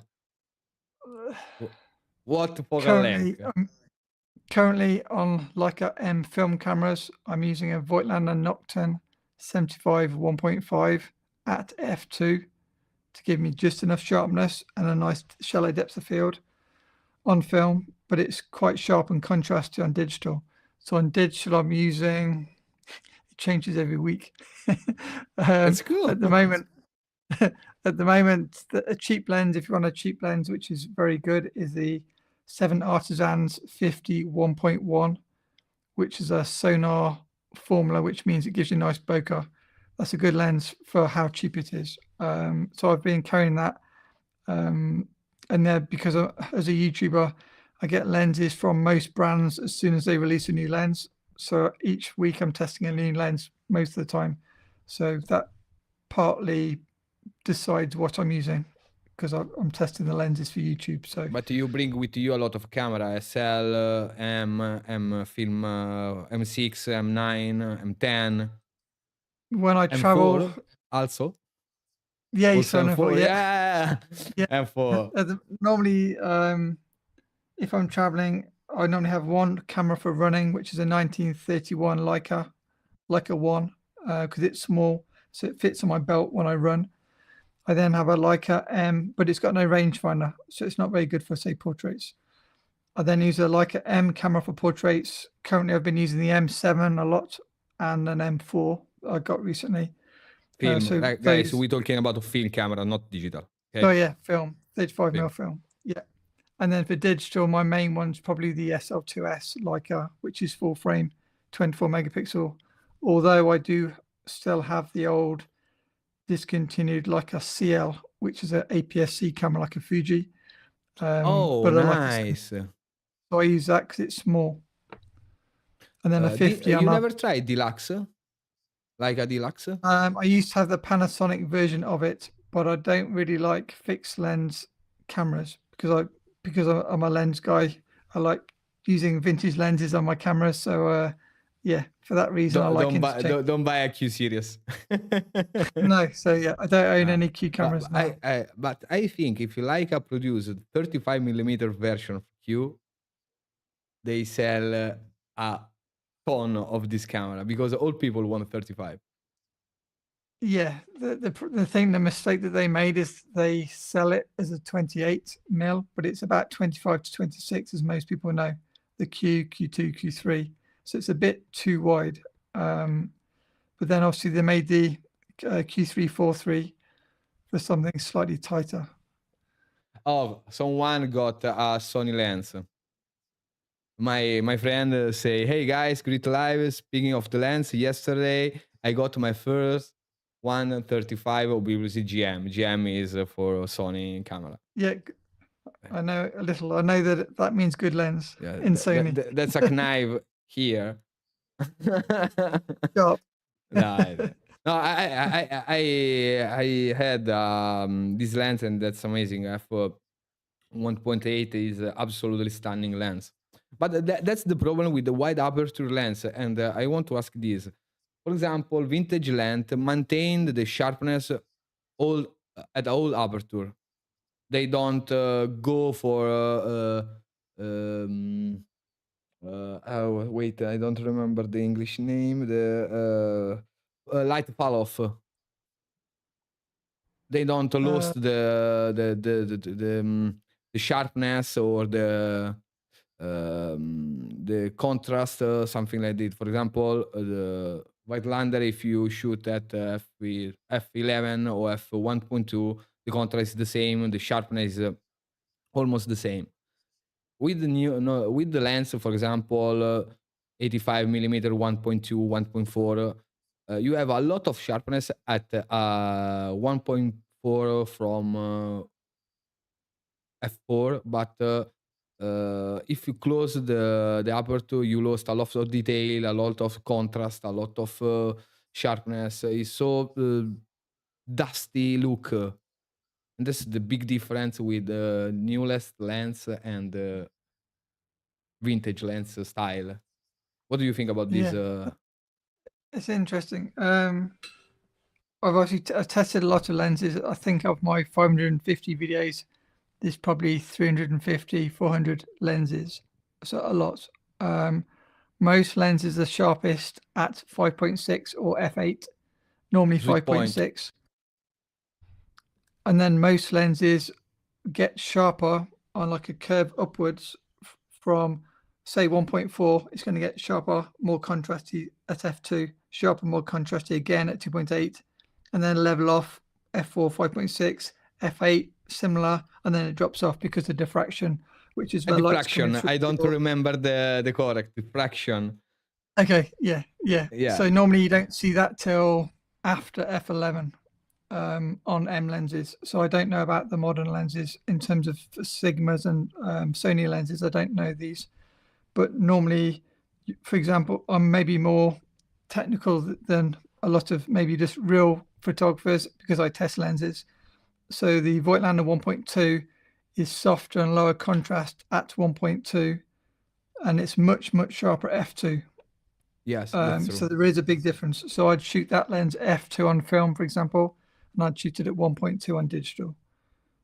What focal Currently, length? currently on Leica M film cameras, I'm using a Voigtlander Nocturne 75 1.5 at f2 to give me just enough sharpness and a nice shallow depth of field on film, but it's quite sharp and contrasty on digital. So on digital, I'm using, it changes every week. That's cool. At the moment, a cheap lens, if you want a cheap lens, which is very good, is the 7 Artisans 50 1.1, which is a sonar formula, which means it gives you a nice bokeh. That's a good lens for how cheap it is. So I've been carrying that. And then because as a YouTuber, I get lenses from most brands as soon as they release a new lens. So each week I'm testing a new lens most of the time. So that partly decides what I'm using, because I'm testing the lenses for YouTube. So But you bring with you a lot of camera, SL, M film, M6, M9, M10, when I travel, M4 also. yeah, Also so M4, yeah, yeah. yeah. M4. Normally, if I'm traveling, I normally have one camera for running, which is a 1931 Leica 1, because it's small, so it fits on my belt when I run. I then have a Leica M, but it's got no rangefinder, so it's not very good for, say, portraits. I then use a Leica M camera for portraits. Currently, I've been using the M7 a lot and an M4 I got recently. Film. So Guys, those, we're talking about a film camera, not digital. Oh yeah, film, 35 Film. mm film. Yeah. And then for digital, my main one's probably the SL2S Leica, which is full frame, 24 megapixel. Although I do still have the old discontinued Leica CL, which is an APS-C camera like a Fuji. Oh, but nice. so I use that because it's small. And then a 50 you never tried deluxe? Leica deluxe? I used to have the Panasonic version of it, but I don't really like fixed lens cameras because I'm a lens guy. I like using vintage lenses on my cameras. So yeah, for that reason, I like interchange. Don't buy a Q series. No, so yeah, I don't own any Q cameras now. But I think if Leica produce 35mm version of Q, they sell a ton of this camera because all people want 35. Yeah, the mistake that they made is they sell it as a 28 mil, but it's about 25 to 26, as most people know, the Q, Q2, Q3. So it's a bit too wide. But then obviously they made the Q343 for something slightly tighter. Oh, someone got a Sony lens. My friend say, hey guys, greet live. Speaking of the lens, yesterday I got my first 135 obviously GM. GM is for Sony camera. Yeah, I know a little. I know that means good lens in Sony. That's a knife here. Sharp. No, I had this lens and that's amazing. F1.8 is absolutely stunning lens. But that's the problem with the wide aperture lens. And I want to ask this. For example, vintage lens maintained the sharpness at all aperture. They don't go for wait, I don't remember the English name. The light fall off. They don't lose the sharpness or the contrast, something like that. For example, the Whitelander, if you shoot at f11 or f1.2, the contrast is the same, the sharpness is almost the same. With the lens, for example, 85mm 1.2, 1.4, you have a lot of sharpness at 1.4 from f4, but if you close the aperture, you lost a lot of detail, a lot of contrast, a lot of sharpness. It's so dusty look. And that's the big difference with the newest lens and vintage lens style. What do you think about this? It's interesting. I've obviously I've tested a lot of lenses. I think of my 550 videos, there's probably 350, 400 lenses. So a lot. Most lenses are sharpest at 5.6 or f8, normally 5.6. And then most lenses get sharper on like a curve upwards from say 1.4. It's going to get sharper, more contrasty at f2, sharper, more contrasty again at 2.8, and then level off f4 5.6, f8 similar, and then it drops off because of diffraction, which is where light's coming through. I don't remember the correct diffraction. Okay, yeah. So normally you don't see that till after f11 on M lenses. So I don't know about the modern lenses in terms of Sigmas and Sony lenses. I don't know these, but normally, for example, I'm maybe more technical than a lot of maybe just real photographers because I test lenses. So the Voigtlander 1.2 is softer and lower contrast at 1.2, and it's much sharper at f2. Yes, that's true. So there is a big difference. So I'd shoot that lens f2 on film, for example, and I'd shoot it at 1.2 on digital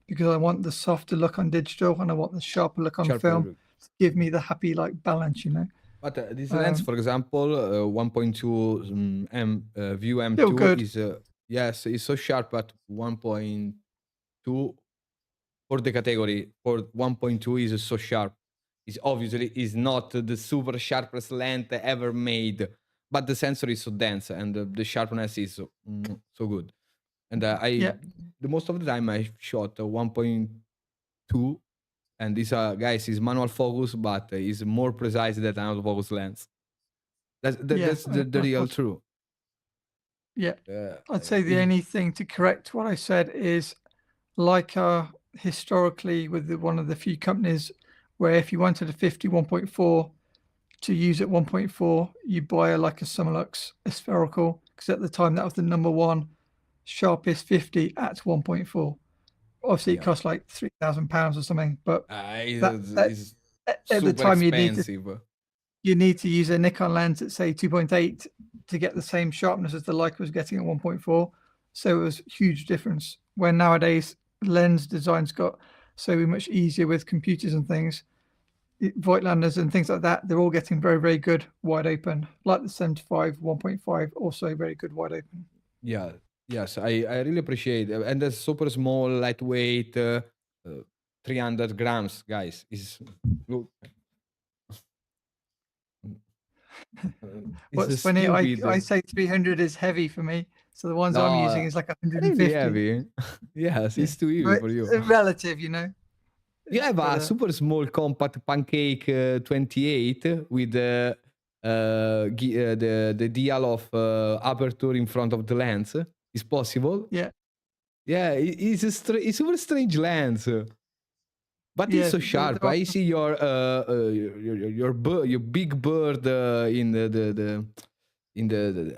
because I want the softer look on digital and I want the sharper look on film to give me the happy like balance, you know. But this lens, for example, 1.2 View M2 is yes, it's so sharp at 1.2 for the category. For 1.2 is so sharp. It's obviously is not the super sharpest lens ever made, but the sensor is so dense and the sharpness is so good. And Yeah. the most of the time I shot 1.2, and this guys is manual focus, but is more precise than an autofocus lens. That's I know, the of real course. true. Yeah. Uh, I'd say the is only thing to correct what I said is Leica historically with one of the few companies where if you wanted a 50 1.4 to use at 1.4, you buy a Leica Summilux, a spherical, because at the time that was the number one sharpest 50 at 1.4. Obviously, it yeah, cost like £3,000 or something, but that is at the super time expensive. you need to use a Nikon lens at say 2.8 to get the same sharpness as the Leica was getting at 1.4. So it was a huge difference. Where nowadays lens designs got so much easier with computers and things, Voigtlanders and things like that, they're all getting very, very good wide open. Like the 75 1.5, also very good wide open. Yeah, yes, I really appreciate it. And the super small, lightweight, 300 grams, guys, is look, What's it's funny, I stupid. say 300 is heavy for me. So the ones I'm using No, is like really 150. heavy. Yes, Yeah. it's too heavy But for you. relative, you know. You have But a super small compact pancake 28 with the dial of aperture in front of the lens. Is possible? yeah, Yeah, it's it's super strange lens. But it's yeah, so sharp. I see your big bird in the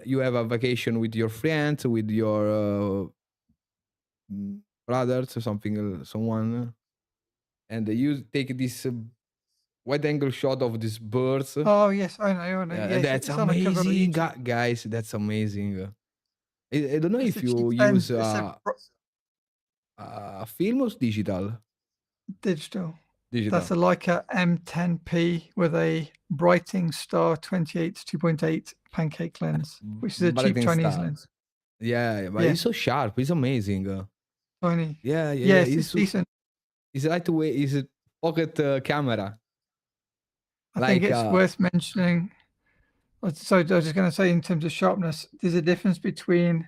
you have a vacation with your friends, with your brothers or something, someone, and you take this wide angle shot of these birds. Oh yes, I know. Yeah, Yeah, that's it's on the cover of amazing, YouTube. guys. That's amazing. I don't know It's a if cheap you lens. use It's a film or digital. digital. Digital. That's a Leica M10P with a Brighting Star 28 2.8 pancake lens, which is a cheap Brighton Chinese Star. lens. Yeah, but Yeah, it's so sharp. It's amazing. tiny. Yeah. Yes, it's It's decent. it's lightweight. It's a pocket camera. I think Like it's worth mentioning. So I was just going to say, in terms of sharpness, there's a difference between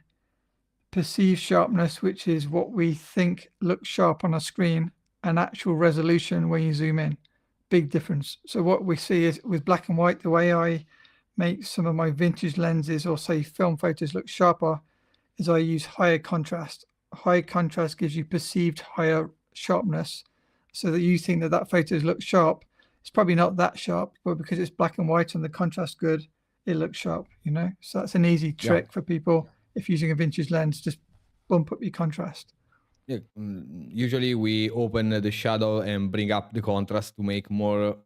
perceived sharpness, which is what we think looks sharp on a screen, and actual resolution when you zoom in. Big difference. So what we see is with black and white, the way I make some of my vintage lenses or say film photos look sharper is I use higher contrast. Higher contrast gives you perceived higher sharpness, so that you think that that photo looks sharp. It's probably not that sharp, but because it's black and white and the contrast good, it looks sharp, you know. So that's an easy yeah. trick for people if using a vintage lens. Just bump up your contrast. Yeah, usually we open the shadow and bring up the contrast to make more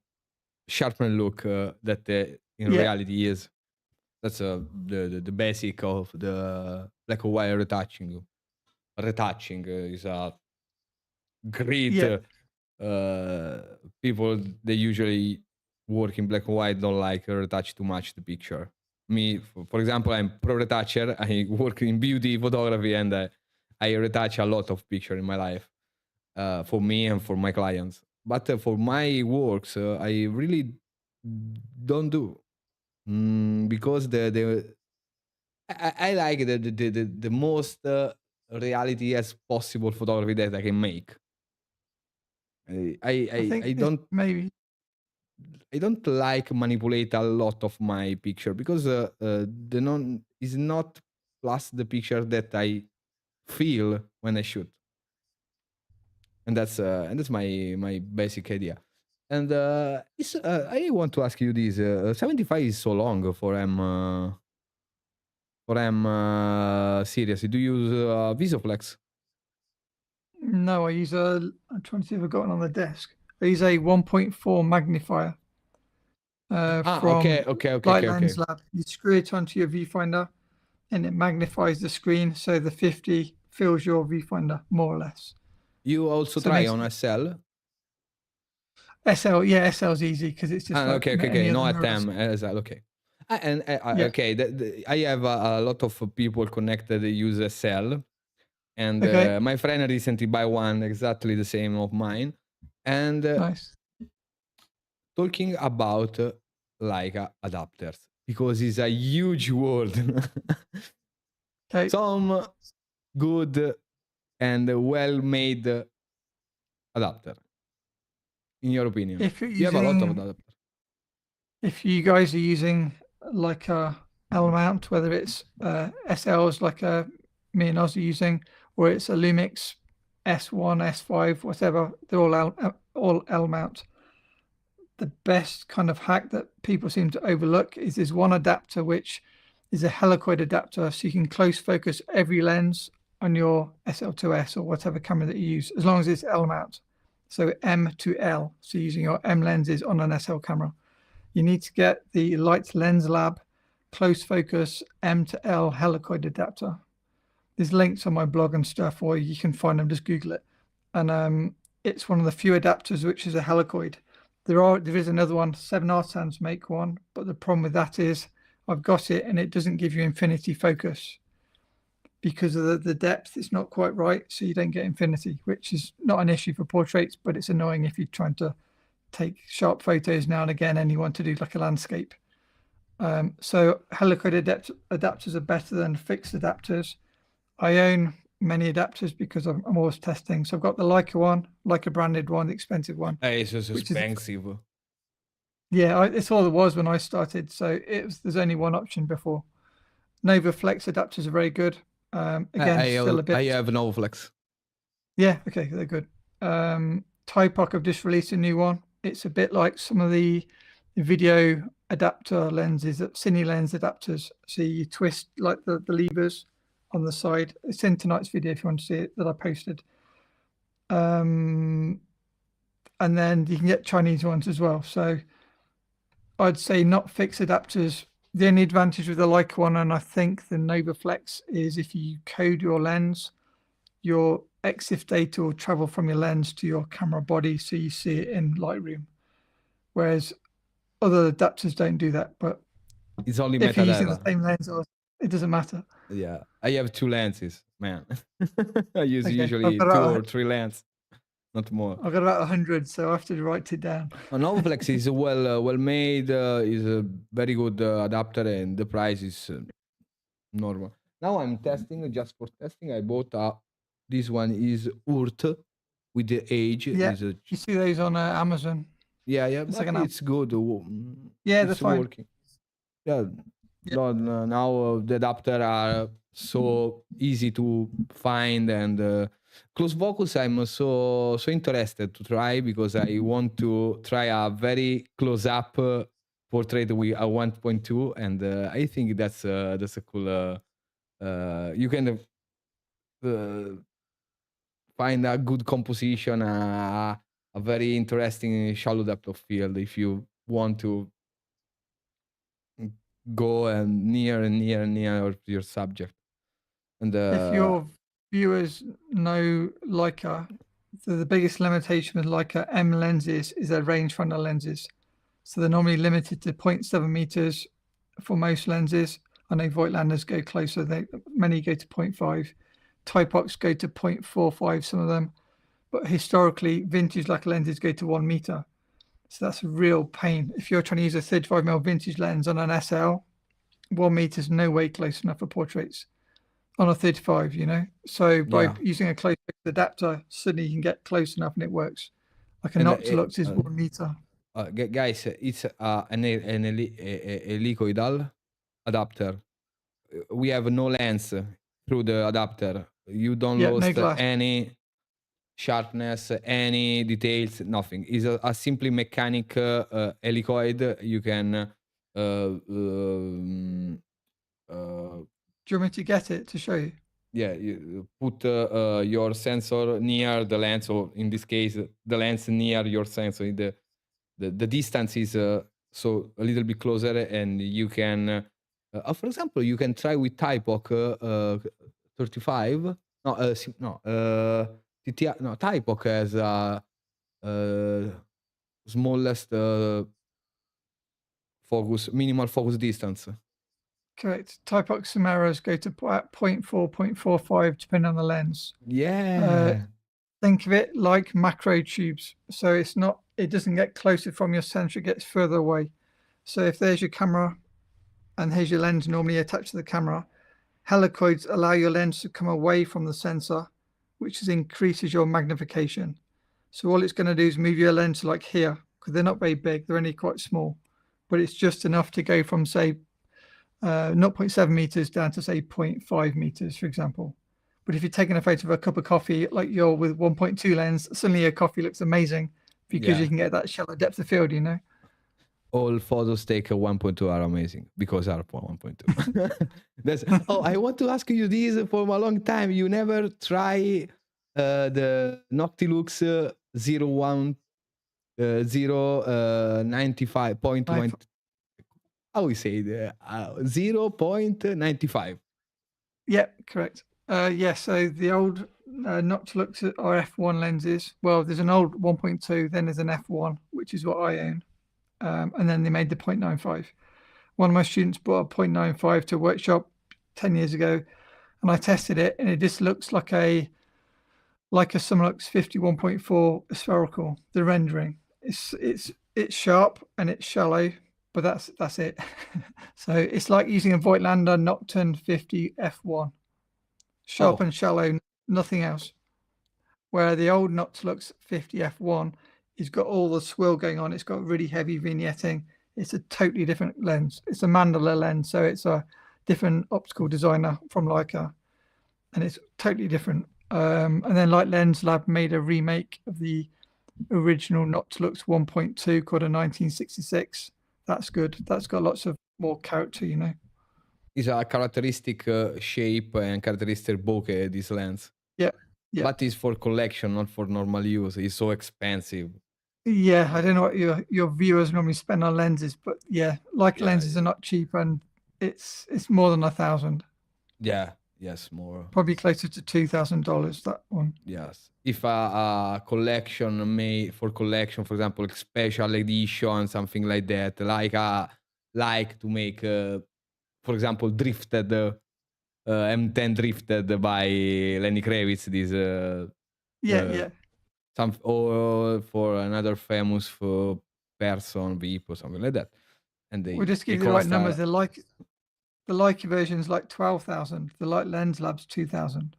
sharpened look that in Yeah, reality is. That's the basic of the black and white retouching. Retouching is a great yeah, people. They usually work in black and white don't like retouch too much the picture. Me, for example, I'm pro retoucher. I work in beauty photography, and I retouch a lot of picture in my life. For me and for my clients. But for my works, I really don't do because I like the most reality as possible photography that I can make. I think this maybe. I don't like manipulate a lot of my picture because the non is not plus the picture that I feel when I shoot. And that's my basic idea. And I want to ask you this: 75 is so long for M series. Do you use Visoflex? No, I use a. I'm trying to see if I've got it on the desk. I use a 1.4 magnifier from Okay. Lens Lab. You screw it onto your viewfinder, and it magnifies the screen, so the 50 fills your viewfinder more or less. You also So try on SL? SL, yeah, SL is easy because it's just like any No other at mirrors. them SL. Okay. And Yeah. okay, I have a lot of people connected that use SL, and Okay. my friend recently buy one exactly the same of mine. And Nice. talking about Leica adapters, because it's a huge word. Okay. Some good and well-made adapter, in your opinion? If you're You have a lot of using, adapters. if you guys are using like a L mount, whether it's SLs like me and Oz are using, or it's a Lumix S1, S5, whatever, they're all L mount. The best kind of hack that people seem to overlook is there's one adapter which is a helicoid adapter, so you can close focus every lens on your SL2S or whatever camera that you use, as long as it's L mount. So M to L, so using your M lenses on an SL camera. You need to get the Light Lens Lab close focus M to L helicoid adapter. There's links on my blog and stuff, or you can find them, just Google it. And it's one of the few adapters which is a helicoid. There is another one, 7R make one, but the problem with that is I've got it and it doesn't give you infinity focus because of the depth. It's not quite right, so you don't get infinity, which is not an issue for portraits, but it's annoying if you're trying to take sharp photos now and again and you want to do like a landscape. So helicoid adapters are better than fixed adapters. I own many adapters because I'm always testing. So I've got the Leica one, Leica branded one, the expensive one. It's just expensive. Yeah, it's all there was when I started. So there's only one option before. Nova Flex adapters are very good. Again, still a bit. I have Nova Flex. Yeah, okay, they're good. Typoc have just released a new one. It's a bit like some of the video adapter lenses, cine lens adapters. So you twist like the levers on the side. It's in tonight's video if you want to see it, that I posted. And then you can get Chinese ones as well. So I'd say not fixed adapters. The only advantage with the Leica one, and I think the Nova Flex, is if you code your lens, your EXIF data will travel from your lens to your camera body, so you see it in Lightroom. Whereas other adapters don't do that. But it's only if you're using the same lens, it doesn't matter. Yeah, I have 2 lenses, man. I use usually 2 or 3 lenses, not more. I've got about 100, so I have to write it down. Nova Flex is well made, is a very good adapter, and the price is normal. Now I'm testing, just for testing. I bought this one is URT with the age. Yeah, you see those on Amazon. Yeah, it's like it's good. Yeah, that's fine. Working. Yeah. Now the adapter are so easy to find, and close focus I'm so interested to try, because I want to try a very close-up portrait with a 1.2, and I think that's a cool. You can find a good composition, a very interesting shallow depth of field if you want to go and near your subject. And if your viewers know Leica, the biggest limitation with Leica M lenses is their rangefinder lenses. So they're normally limited to 0.7 meters for most lenses. I know Voigtlanders go closer. Many go to 0.5. Typocs go to 0.45, some of them. But historically, vintage Leica lenses go to 1 meter. So that's a real pain. If you're trying to use a 35mm vintage lens on an SL, 1 meter is no way close enough for portraits on a 35, you know. So by using a close adapter, suddenly you can get close enough and it works. Like a Noctilux is 1 meter. Guys, it's an helicoidal adapter. We have no lens through the adapter. You don't lose any sharpness, any details, nothing. It's a simply mechanic helicoid. You can do you want me to get it to show you? Yeah, you put your sensor near the lens, or in this case, the lens near your sensor. The distance is so a little bit closer, and you can, for example, you can try with Typoc 35. Typoc has smallest minimal focus distance. Correct. Typoc Samaras go to 0.4, 0.45, depending on the lens. Yeah. Think of it like macro tubes. So it doesn't get closer from your sensor, it gets further away. So if there's your camera and here's your lens normally attached to the camera, helicoids allow your lens to come away from the sensor, which increases your magnification. So all it's going to do is move your lens to like here, because they're not very big, they're only quite small, but it's just enough to go from say 0.7 meters down to say 0.5 meters, for example. But if you're taking a photo of a cup of coffee, like you're with 1.2 lens, suddenly your coffee looks amazing because Yeah. you can get that shallow depth of field, you know? All photos take a 1.2 are amazing because are 1.2. That's I want to ask you this for a long time. You never try the Noctilux 0.95. How we say the 0.95? Yeah, correct. Yeah, so the old Noctilux are f1 lenses. Well, there's an old 1.2, then there's an f1, which is what I own. And then they made the 0.95. One of my students bought a 0.95 to a workshop 10 years ago, and I tested it, and it just looks like a Summilux 51.4 spherical. The rendering, it's sharp and it's shallow, but that's it. So it's like using a Voigtlander Nocturne 50 f1, sharp and shallow, nothing else. Where the old Noctilux 50 f1 has got all the swill going on. It's got really heavy vignetting. It's a totally different lens. It's a Mandela lens, so it's a different optical designer from Leica, and it's totally different. And then Light Lens Lab made a remake of the original Noctilux 1.2 called a 1966. That's good. That's got lots of more character, you know. It's a characteristic shape and characteristic bokeh, this lens. Yeah. Yeah. But it's for collection, not for normal use. It's so expensive. Yeah, I don't know what your viewers normally spend on lenses, but yeah, lenses are not cheap, and it's more than $1,000. Yeah, yes, more. Probably closer to $2,000, that one. Yes. If a collection made for collection, for example, special edition, something like that, like to make, for example, drifted, M10 drifted by Lenny Kravitz, this Yeah. or for another famous person, VIP or something like that. And We'll just give you the right numbers. The Leica version is like 12,000. The Light Lens Lab's 2,000.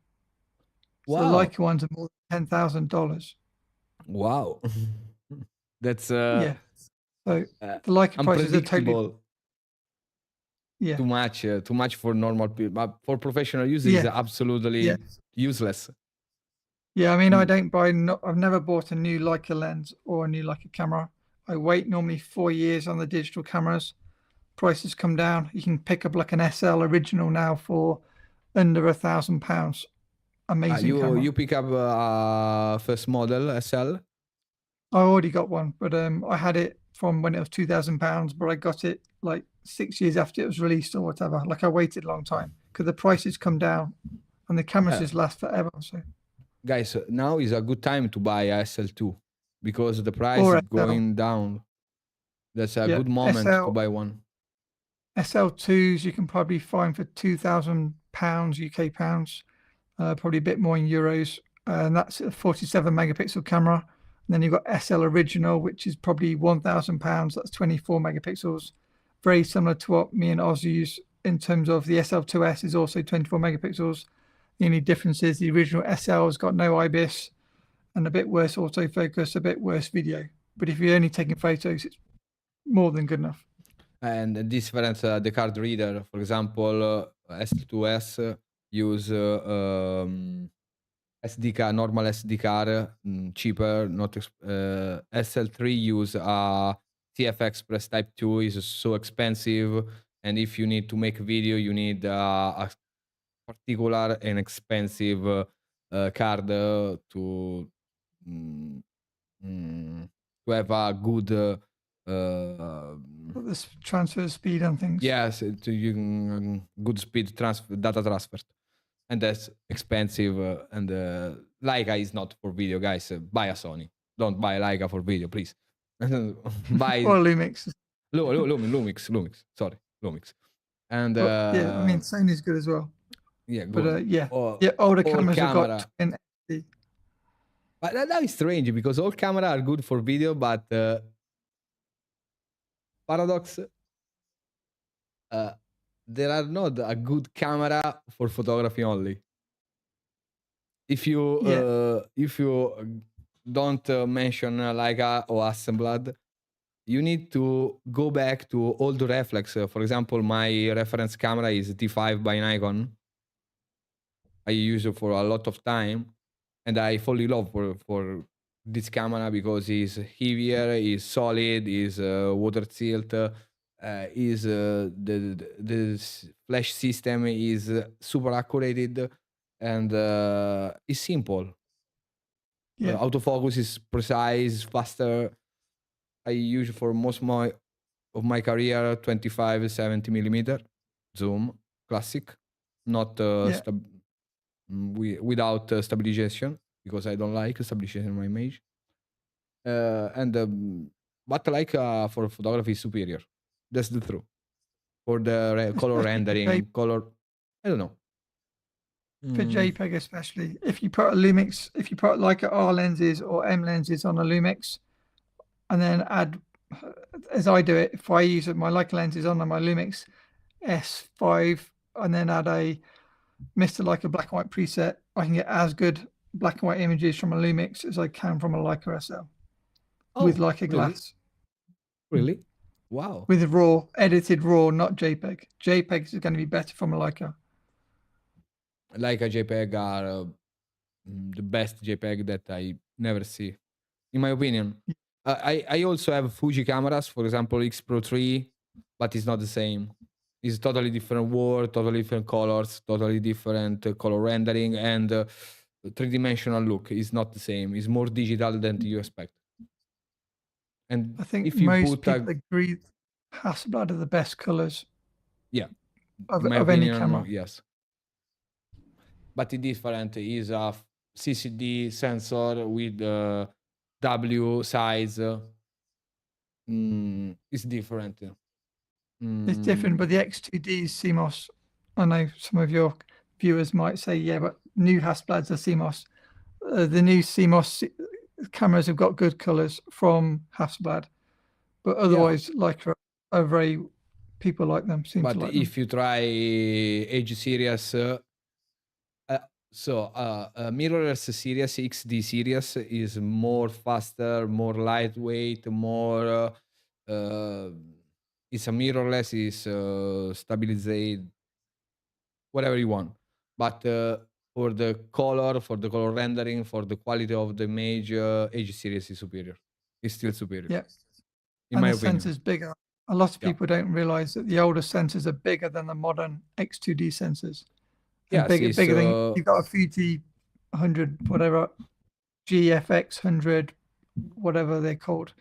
Wow. So the Leica ones are more than $10,000. Wow. That's yeah. So the Leica prices are totally too much for normal people, but for professional use is absolutely useless. Yeah, I mean, I've never bought a new Leica lens or a new Leica camera. I wait normally 4 years on the digital cameras. Prices come down. You can pick up like an SL original now for under £1,000. Amazing camera. You pick up first model SL? I already got one, but I had it from when it was £2,000, but I got it like 6 years after it was released or whatever. Like I waited a long time because the prices come down and the cameras just last forever. So, guys, now is a good time to buy a SL2 because the price is going down. That's a good moment to buy one. SL2s you can probably find for £2,000 UK pounds, probably a bit more in euros, and that's a 47 megapixel camera. And then you've got SL Original, which is probably £1,000. That's 24 megapixels. Very similar to what me and Oz use in terms of the SL2S is also 24 megapixels. The only difference is the original SL has got no IBIS and a bit worse autofocus, a bit worse video. But if you're only taking photos, it's more than good enough. And the difference, the card reader, for example, S2S use SD card, normal SD card, cheaper, not SL3 use TF Express Type 2 is so expensive, and if you need to make video, you need a particular and expensive card to have a good this transfer speed and things. Yes, to good speed data transfer, and that's expensive. And Leica is not for video, guys. Buy a Sony. Don't buy Leica for video, please. Buy or Lumix. Lumix. Sorry, Lumix. And yeah, I mean Sony's good as well. Yeah, good. But older cameras have got twin SD. But that is strange because all cameras are good for video, but paradox, there are not a good camera for photography only. If you don't mention Leica or Hasselblad, you need to go back to old reflex. For example, my reference camera is T5 by Nikon. I use it for a lot of time, and I fall in love for this camera because it's heavier, is solid, is water sealed, is the flash system is super accurate, and it's simple. Yeah. Autofocus is precise, faster. I use for most of my career 25-70 millimeter zoom classic, not Yeah. without stabilization, because I don't like stabilization in my image. But like for photography is superior. That's the truth. For the color Especially rendering, color, I don't know. for JPEG, especially if you put a Lumix, if you put like R lenses or M lenses on a Lumix, and then add, as I do it, if I use my Leica lenses on my Lumix S5, and then add a Mr. Leica black and white preset, I can get as good black and white images from a Lumix as I can from a Leica SL with Leica glass. Really? Wow. With raw, edited raw, not JPEG. JPEG is going to be better from a Leica. Leica JPEG are the best JPEG that I never see, in my opinion. I also have Fuji cameras, for example, X Pro 3, but it's not the same. It's totally different world, totally different colors, totally different color rendering, and three-dimensional look is not the same. It's more digital than you expect. And I think if you most put people agree Hasselblad are the best colors. Yeah, of, in my of opinion, any camera. Yes. But it's different. Is a CCD sensor with W size. It's different. It's different, but the X2D CMOS. I know some of your viewers might say, yeah, but new Hasselblads are CMOS. The new CMOS cameras have got good colors from Hasselblad, but otherwise, like are very people like them. Seem But to like if you try Edge series, mirrorless series, XD series is more faster, more lightweight, more. It's a mirrorless, is stabilized, whatever you want. But for the color rendering, for the quality of the image, Edge series is superior. It's still superior. Yeah. In and my the opinion. sensor's bigger. A lot of people don't realize that the older sensors are bigger than the modern X2D sensors. And Yes, bigger than you've got a Fuji 100, whatever, GFX 100, whatever they're called.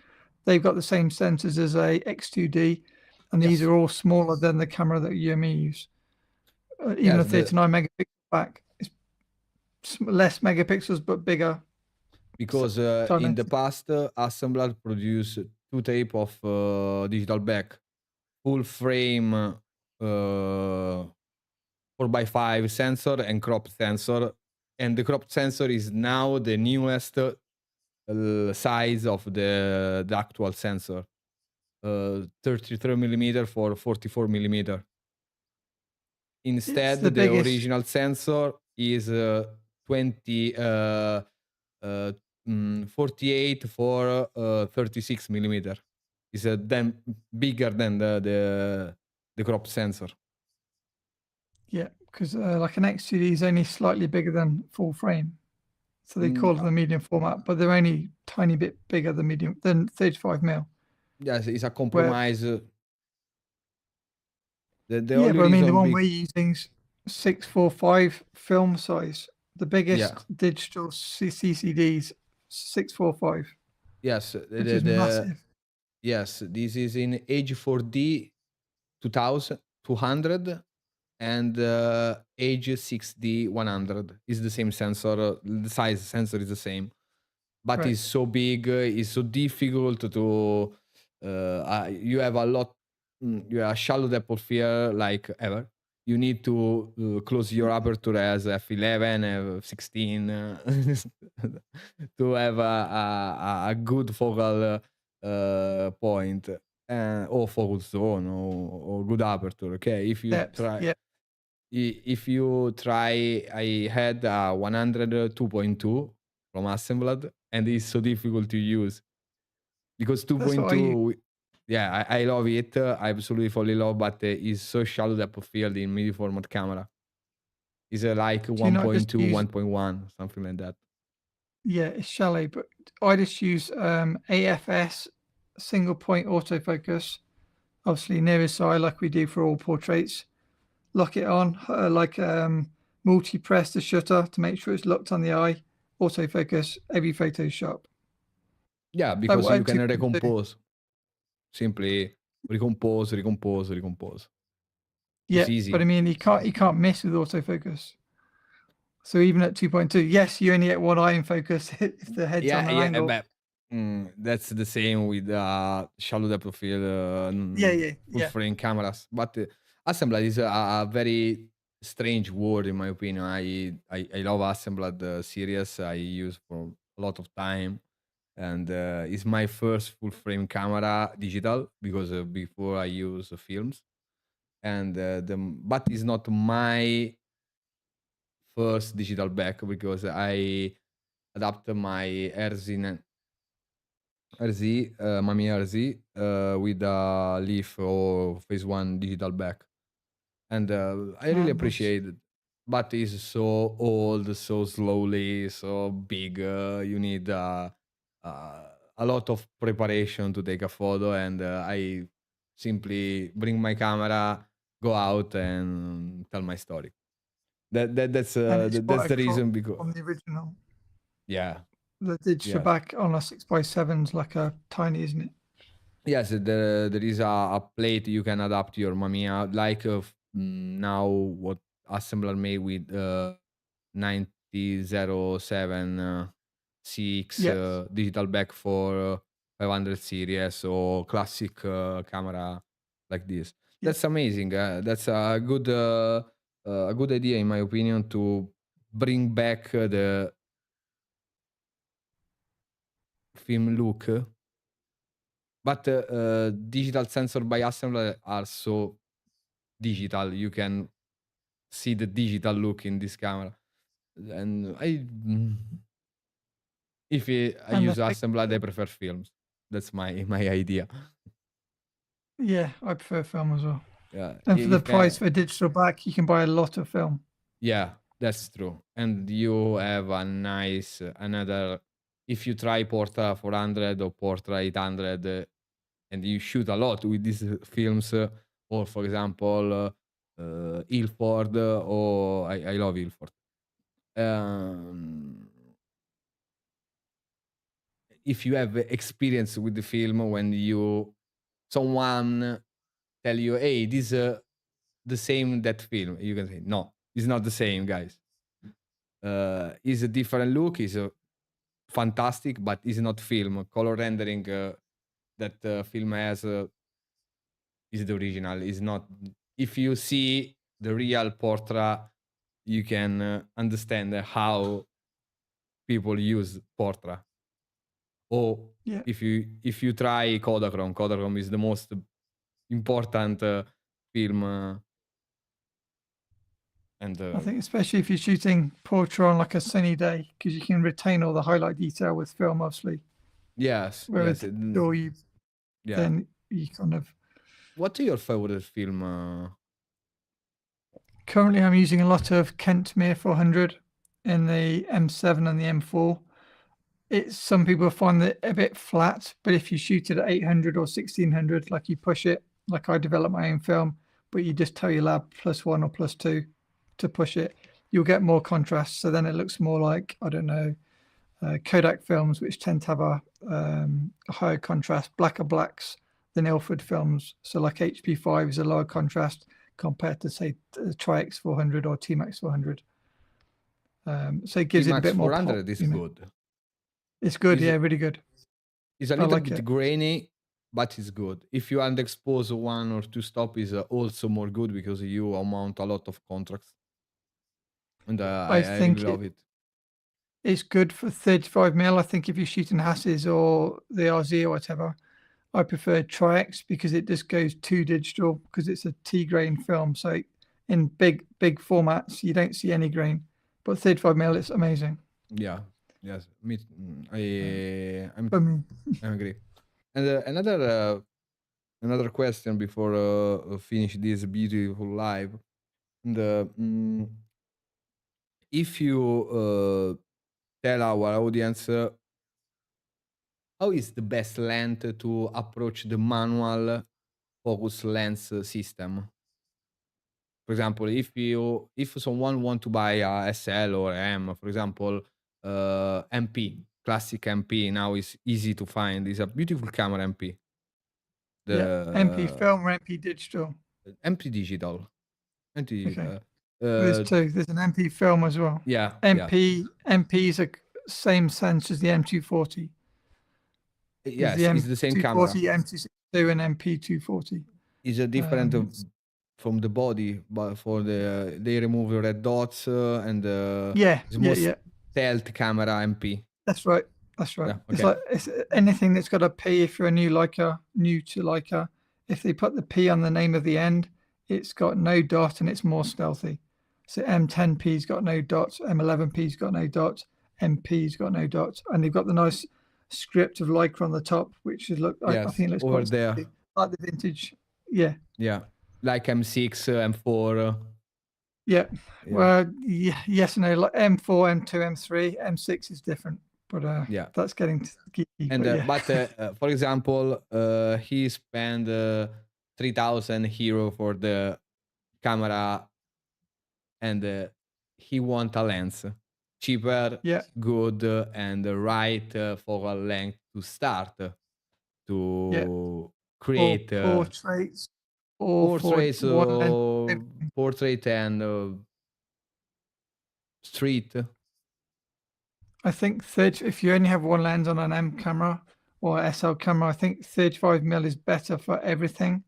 They've got the same sensors as a X2D, and these are all smaller than the camera that you and me use. Even a 39 megapixel back is less megapixels but bigger. Because in the past, Hasselblad produced two type of digital back, full frame 4x5 sensor and crop sensor, and the crop sensor is now the newest size of the actual sensor, 33 millimeter for 44 millimeter. Instead, the original sensor is 48 for 36 millimeter. Is then bigger than the crop sensor. Yeah, because like an X2D is only slightly bigger than full frame, so they call it the medium format, but they're only tiny bit bigger than 35 mil. Yes, it's a compromise. But I mean the one we're using is 645 film size. The biggest digital CCDs 645. Yes, which is massive. Yes, this is in H4D 2200 and H6D100 is the same sensor. The size sensor is the same, but it's so big. It's so difficult to. You have a lot. You have a shallow depth of field like ever. You need to close your aperture as f11, f16 to have a good focal point. or focus zone or good aperture. Okay, if you Depth. try, Yeah. if you try, I had a 102.2 from Assembled, and it's so difficult to use because That's what I use. 2.2. Yeah, I love it. I absolutely fall in love, but it's so shallow depth of field in midi format camera. It's like Do you not just 1.2, use? 1.1, something like that. Yeah, it's shallow, but I just use AFS single point autofocus, obviously nearest eye, like we do for all portraits. Lock it on, multi-press the shutter to make sure it's locked on the eye. Autofocus, every photo sharp. Yeah, Like because what you at can 2.2. recompose. Simply recompose, recompose, recompose. Yeah, It's but I easy. mean you can't miss with autofocus. So even at 2.2, yes, you only get one eye in focus if the head's on Yeah, an yeah, angle. but that's the same with shallow depth of field, Yeah, full yeah. frame cameras. But assembled is a very strange word in my opinion. I love assembled series. I use for a lot of time, and it's my first full frame camera digital because before I use films, and but it's not my first digital back because I adapt my RZ, Mami RZ, with a Leaf or Phase 1 digital back. And I really Nice. appreciate it. But it's so old, so slowly, so big. You need a lot of preparation to take a photo. And I simply bring my camera, go out, and tell my story. And it's That's quite a the crop reason because from the original. yeah, The digital yes. back on a 6x7's like a tiny, isn't it? Yes, there is a plate you can adapt your Mamiya, like now what assembler made with 9007 CX Yes. digital back for 500 series or classic camera like this. Yeah. That's amazing. That's a good idea in my opinion to bring back the film look. But digital sensor by assembler are so digital. You can see the digital look in this camera. And if I And the use thing, assembler, I prefer films. That's my idea. yeah, I prefer film as well. Yeah, And for the if price for digital back, you can buy a lot of film. yeah, that's true. And you have a nice another. If you try Portra 400 or Portra 800, and you shoot a lot with these films, or for example, Ilford, or I love Ilford. Um, if you have experience with the film when someone tell you, hey, this the same that film, you can say no, it's not the same, guys. It's a different look, is fantastic, but it's not film. Color rendering that film has is the original, is not. If you see the real Portra, you can understand how people use Portra. Or Yeah. if you try Kodachrome, Kodachrome is the most important film, and I think especially if you're shooting portrait on like a sunny day, because you can retain all the highlight detail with film, obviously. yes, Where yes, with digital, yeah. then you kind of. What is your favorite film? Currently, I'm using a lot of Kentmere 400 in the M7 and the M4. It's some people find it a bit flat, but if you shoot it at 800 or 1600, like you push it, like I develop my own film, but you just tell your lab +1 or +2 to push it, you'll get more contrast. So then it looks more like, I don't know, Kodak films, which tend to have a higher contrast, blacker blacks than Ilford films. So like HP5 is a lower contrast compared to say Tri-X 400 or T-Max 400. So it gives it a T-Max bit more pop. 400 is good. It's good, Is yeah, really good. is a I little like bit it. grainy, but it's good. If you underexpose 1 or 2 stop, is also more good because you amount a lot of contrast. And I I really think love it. it's good for 35 mil. I think if you're shooting Hasses or the RZ or whatever, I prefer Tri-X because it just goes to digital because it's a T-grain film. So in big formats, you don't see any grain. But 35mm, it's amazing. Yeah. Yes. I agree. And another question before finish this beautiful live. And if you tell our audience how is the best lens to approach the manual focus lens system? For example, if someone want to buy a SL or M, for example, MP, classic MP now is easy to find. It's a beautiful camera MP. MP film or MP digital? MP digital. MP, okay. There's two. There's an MP film as well. Yeah. MP's a same sense as the M240. Yes, it's the same camera. M262 and MP240. Is a different from the body, but for they remove the red dots and stealth camera MP. That's right. Yeah, okay. It's like anything that's got a P. If you're a new to Leica, if they put the P on the name of the end, it's got no dot and it's more stealthy. So M10P's got no dots, M11P's got no dots, MP's got no dots, and they've got the nice script of Leica on the top, which is I think it looks over quite there, like the vintage. Yeah, like M6, M4. Well, yes and no. Like M4, M2, M3, M6 is different, but that's getting geeky. And but for example, he spent 3,000 euro for the camera, and he want a lens cheaper, good, and the right focal length to start to create portraits portrait and street. I think if you only have one lens on an M camera or SL camera, I think 35mm is better for everything,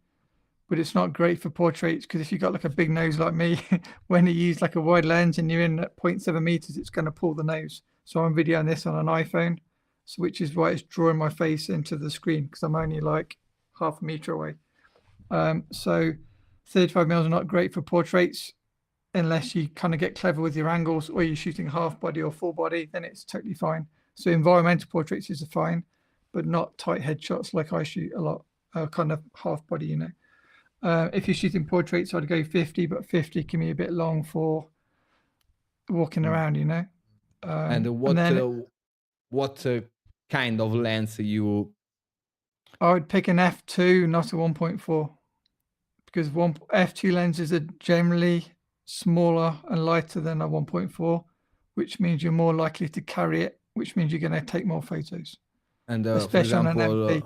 but it's not great for portraits because if you've got like a big nose like me, when you use like a wide lens and you're in at 0.7 meters, it's going to pull the nose. So I'm videoing this on an iPhone, so which is why it's drawing my face into the screen because I'm only like half a meter away. So 35mm is not great for portraits unless you kind of get clever with your angles or you're shooting half body or full body, then it's totally fine. So environmental portraits is fine, but not tight headshots like I shoot a lot, kind of half body, you know. If you're shooting portraits, I'd go 50, but 50 can be a bit long for walking around, you know. And what kind of lens I would pick an f2, not a 1.4, because f2 lenses are generally smaller and lighter than a 1.4, which means you're more likely to carry it, which means you're going to take more photos. And especially for example,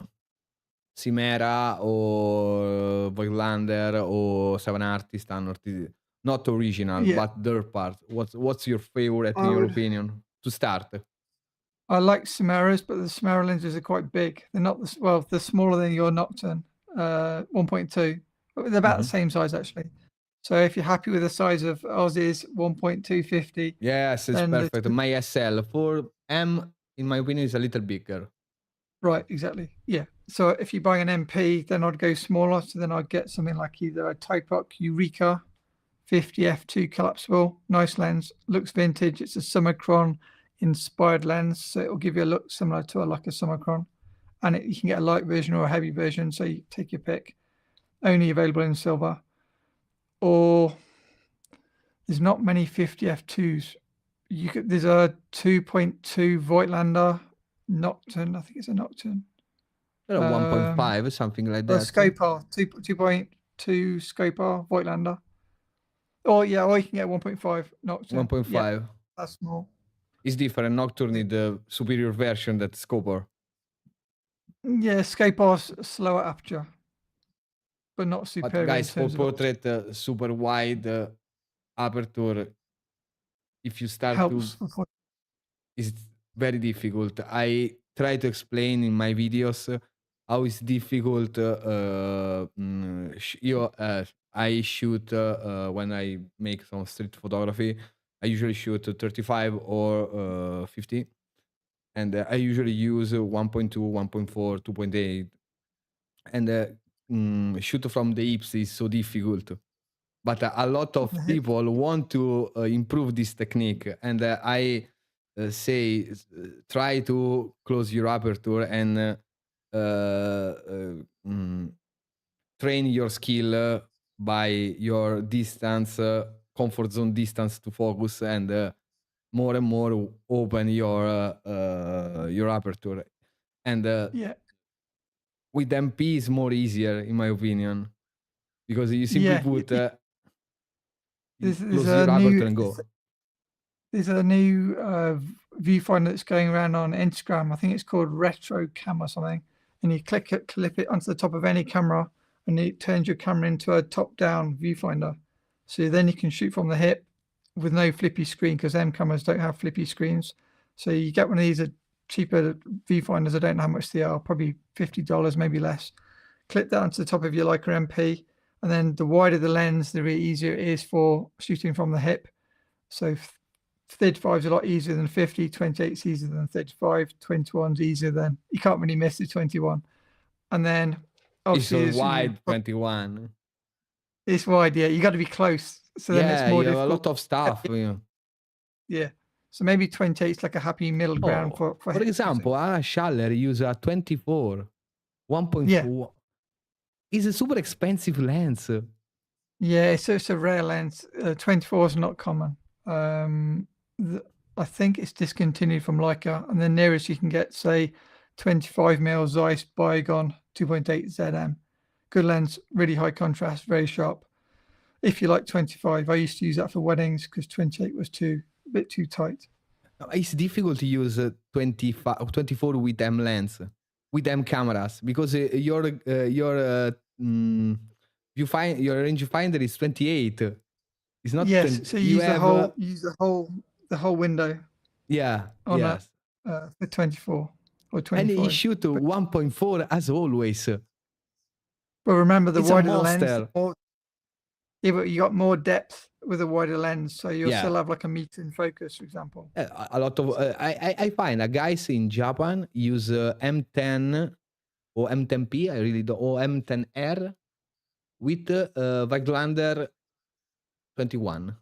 Chimera or Voigtlander or 7 Artist are not original, but their part. What's your favorite in your opinion to start? I like Chimeras, but the Chimera lenses are quite big. They're not they're smaller than your Nocturne 1.2, but they're about the same size actually. So if you're happy with the size of Osea's 1.250, yes, it's perfect. My SL for M, in my opinion, is a little bigger. Right, exactly. Yeah. So if you're buying an MP, then I'd go smaller. So then I'd get something like either a Typoc Eureka 50 f2 collapsible, nice lens, looks vintage. It's a Summicron inspired lens, so it'll give you a look similar to like a Summicron, and you can get a light version or a heavy version. So you take your pick. Only available in silver. Or there's not many 50 f2s. There's a 2.2 Voigtlander Nocturne. I think it's a Nocturne. 1.5 or something like that. Scopar 2.2 Scopar Voigtlander. Or you can get 1.5 Nocturne. 1.5. Yeah, that's small. It's different. Nocturne is the superior version that Scopar. Yeah, Scopar's slower aperture, but not superior. But guys, for portrait, super wide aperture, if you start it's very difficult. I try to explain in my videos how it's difficult. I shoot when I make some street photography. I usually shoot 35 or 50, and I usually use 1.2, 1.4, 2.8 and shoot from the hips is so difficult. But a lot From the of hip. people want to improve this technique, and I say try to close your aperture and train your skill by your distance, comfort zone distance to focus, and more and more open your aperture. And Yeah. with MP is more easier, in my opinion, because you simply Yeah. put you There's close a your aperture new and go. there's a new viewfinder that's going around on Instagram. I think it's called Retro Cam or something. And you clip it onto the top of any camera, and it turns your camera into a top-down viewfinder. So then you can shoot from the hip with no flippy screen, because M cameras don't have flippy screens. So you get one of these cheaper viewfinders. I don't know how much they are, probably $50, maybe less. Clip that onto the top of your Leica MP, and then the wider the lens, the easier it is for shooting from the hip. So 35 is a lot easier than 50, 28 is easier than 35, 21 is easier than, you can't really miss the 21. And then It's obviously so wide, 21. It's wide, yeah. You got to be close. So then it's Yeah, more you have a difficult. lot of stuff. Yeah. So maybe 28 is like a happy middle ground Oh, for for example, a Schaller use a 24, 1.4. Yeah. It's a super expensive lens. Yeah, it's a rare lens. 24 is not common. I think it's discontinued from Leica, and the nearest you can get, say, 25mm Zeiss Bygone 2.8 ZM. Good lens, really high contrast, very sharp. If you like 25, I used to use that for weddings because 28 was a bit too tight. It's difficult to use 24 with M lens, with M cameras, because your rangefinder is 28. It's not Yes, 20. so you use the whole window. Yeah, On yes. for 24 or And 25. he shoot 1.4 as always. But remember, the It's a wider the lens, monster. yeah, but you got more depth with a wider lens, so you'll Yeah. still have like a meter in focus, for example. A lot of I find guys in Japan use M10 or M10P, I really don't, or M10R with Weiglander 21.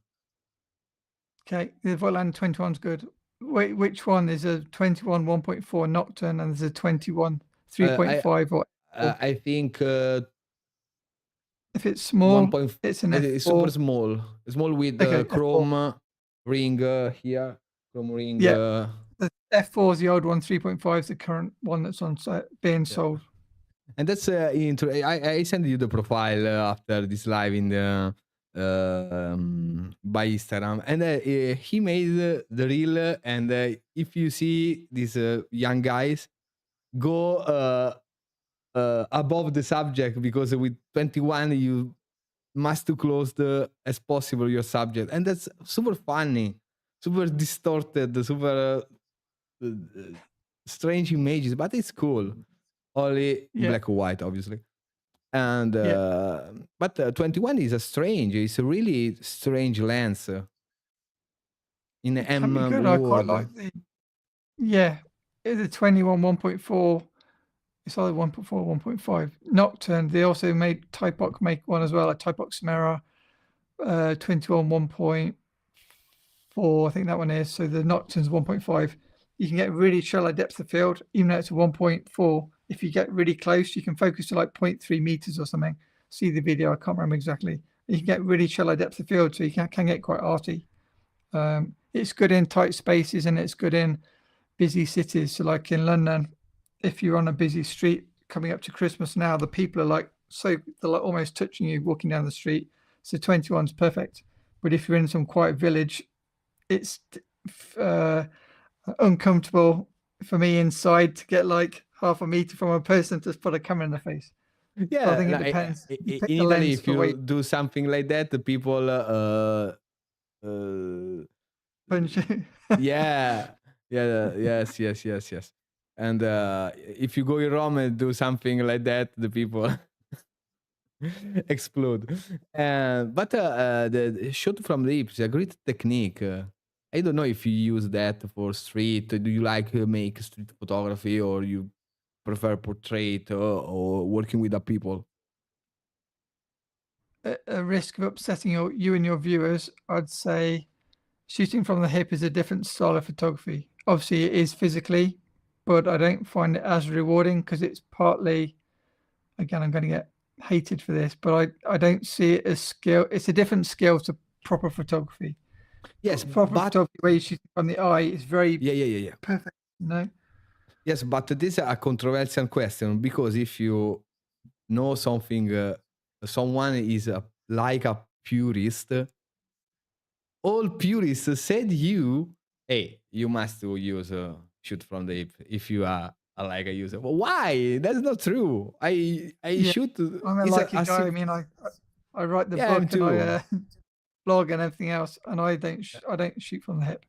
Okay, the Voigtlander 21 is good. Wait, which one? There's a 21 1.4 Nocturne, and there's a 21 3.5 or I think if it's small, 1. it's an It's F4. super small with Okay, chrome F4. ring here, chrome ring. Yeah. The F4 is the old one, 3.5 is the current one that's on being sold. And that's I send you the profile after this live in the by Instagram, and he made the reel. And if you see these young guys, go above the subject, because with 21 you must to close as possible your subject, and that's super funny, super distorted, super strange images, but it's cool. Only in black and white, obviously. And but 21 is it's a really strange lens in the M good. world. I quite like the 21 1.4. It's either 1.4 or 1.5 Nocturne. They also made Typoc make one as well, like Typoc Samara 21 1.4. I think that one is. So the Nocturne's 1.5. You can get really shallow depth of field, even though it's a 1.4. If you get really close, you can focus to like 0.3 meters or something. See the video, I can't remember exactly. You can get really shallow depth of field, so you can get quite arty. It's good in tight spaces, and it's good in busy cities. So like in London, if you're on a busy street coming up to Christmas now, the people are like they're like almost touching you walking down the street. So 21's perfect. But if you're in some quiet village, it's uncomfortable for me inside to get like half a meter from a person to put a camera in the face. Yeah, I think it depends. in Italy, if you do something like that, the people punch you. Yes. And if you go in Rome and do something like that, the people explode. But the shot from the hips is a great technique. I don't know if you use that for street. Do you like make street photography, or you prefer portrait or working with the people? A risk of upsetting you and your viewers, I'd say shooting from the hip is a different style of photography. Obviously, it is physically, but I don't find it as rewarding because it's partly, again, I'm going to get hated for this, but I don't see it as skill. It's a different skill to proper photography. Yes, Proper but photography where you shoot from the eye is very yeah. perfect, you know? Yes, but this is a controversial question because if you know something, someone is like a purist. All purists said hey, you must use shoot from the hip if you are a Leica user. Well, why? That's not true. I Yeah, shoot. I'm a It's Leica guy. I mean, I write the yeah, I'm book and too. I blog and everything else, and I don't shoot from the hip.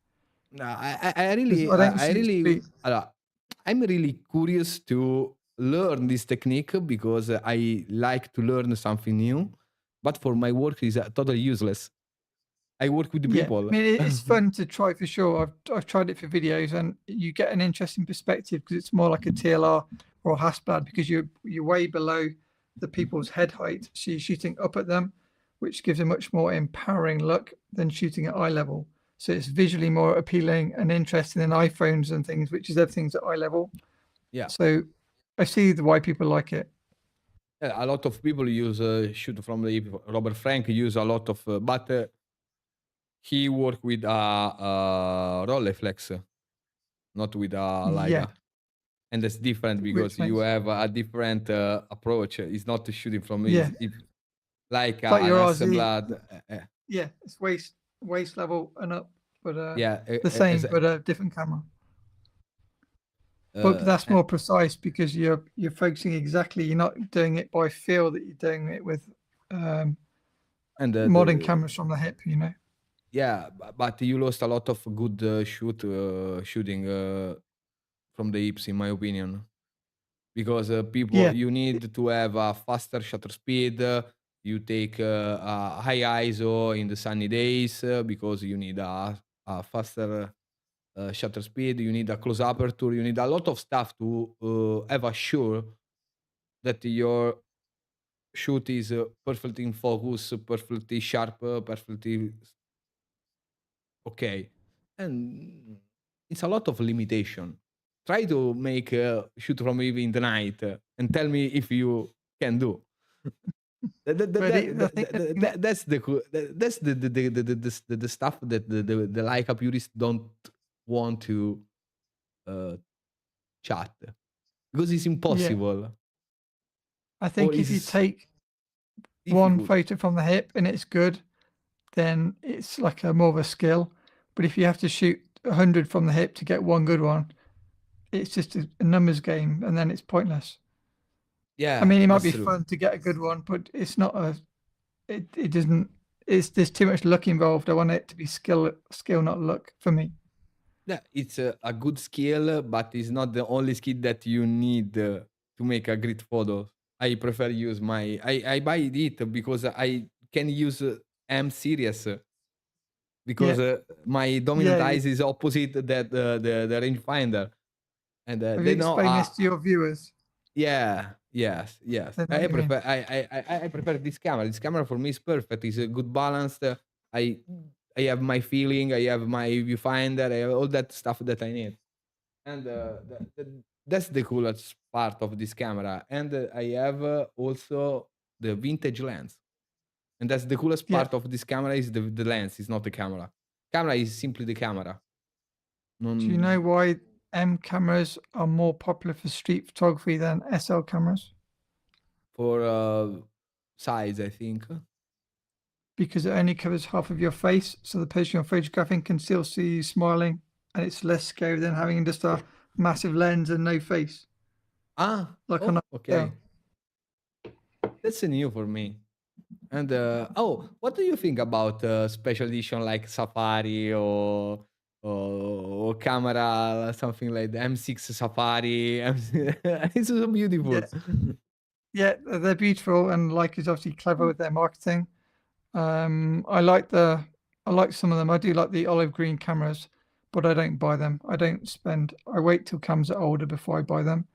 No, I don't see the speed. I'm really curious to learn this technique because I like to learn something new. But for my work, is totally useless. I work with the Yeah, I people. mean, it's fun to try for sure. I've tried it for videos, and you get an interesting perspective because it's more like a TLR or a Hasselblad because you're way below the people's head height, so you're shooting up at them, which gives a much more empowering look than shooting at eye level. So it's visually more appealing and interesting than iPhones and things, which is everything's at eye level. Yeah. So I see why people like it. A lot of people use shoot from the hip. Robert Frank use a lot of, but he work with a Rolleiflex, not with a Yeah, Leica. And that's different because which you makes have a different approach. It's not shooting from yeah, if like it's like an your RZ. Hasselblad. Yeah, it's waist level and up, but Yeah, the same, but a different camera. But that's more precise because you're focusing exactly. You're not doing it by feel that you're doing it with and modern cameras from the hip. You know. Yeah, but you lost a lot of good shooting from the hips, in my opinion, because people Yeah, you need to have a faster shutter speed. You take a high ISO in the sunny days because you need a faster shutter speed. You need a close aperture. You need a lot of stuff to have assure that your shoot is perfectly in focus, perfectly sharp, perfectly okay. And it's a lot of limitation. Try to make shoot from even in the night and tell me if you can do. but I think the thing that That's the stuff that the Leica purists don't want to chat because it's yeah, impossible I or think if you it's take one difficult. photo from the hip and it's good, then it's like a more of a skill. But if you have to shoot 100 from the hip to get one good one, it's just a numbers game, and then it's pointless. I Yeah, mean, it might that's be true. fun to get a good one, but it's not a. It doesn't. There's too much luck involved. I want it to be skill, not luck for me. Yeah, it's a good skill, but it's not the only skill that you need to make a great photo. I prefer use I buy it because I can use M series Yeah, because my dominant yeah. eyes is opposite that the rangefinder, and Have you they know. explained this to your viewers? Yeah, yes. They know what I you mean. prefer I prefer this camera. This camera for me is perfect. It's a good balanced. I I have my feeling. I have my viewfinder. I have all that stuff that I need. And that's the coolest part of this camera. And I have also the vintage lens. And that's the coolest Yeah. part of this camera is the lens. It's not the camera. Camera is simply the camera. Do you know why M cameras are more popular for street photography than SL cameras? For size, I think. Because it only covers half of your face, so the person you're photographing can still see you smiling, and it's less scary than having just a massive lens and no face. Like on a Okay. That's new for me. And what do you think about special edition like Safari or camera something like the M6 Safari? It's so beautiful. Yeah, they're beautiful, and like is obviously clever with their marketing. I like some of them. I do like the olive green cameras, but I don't buy them. I wait till cameras are older before I buy them.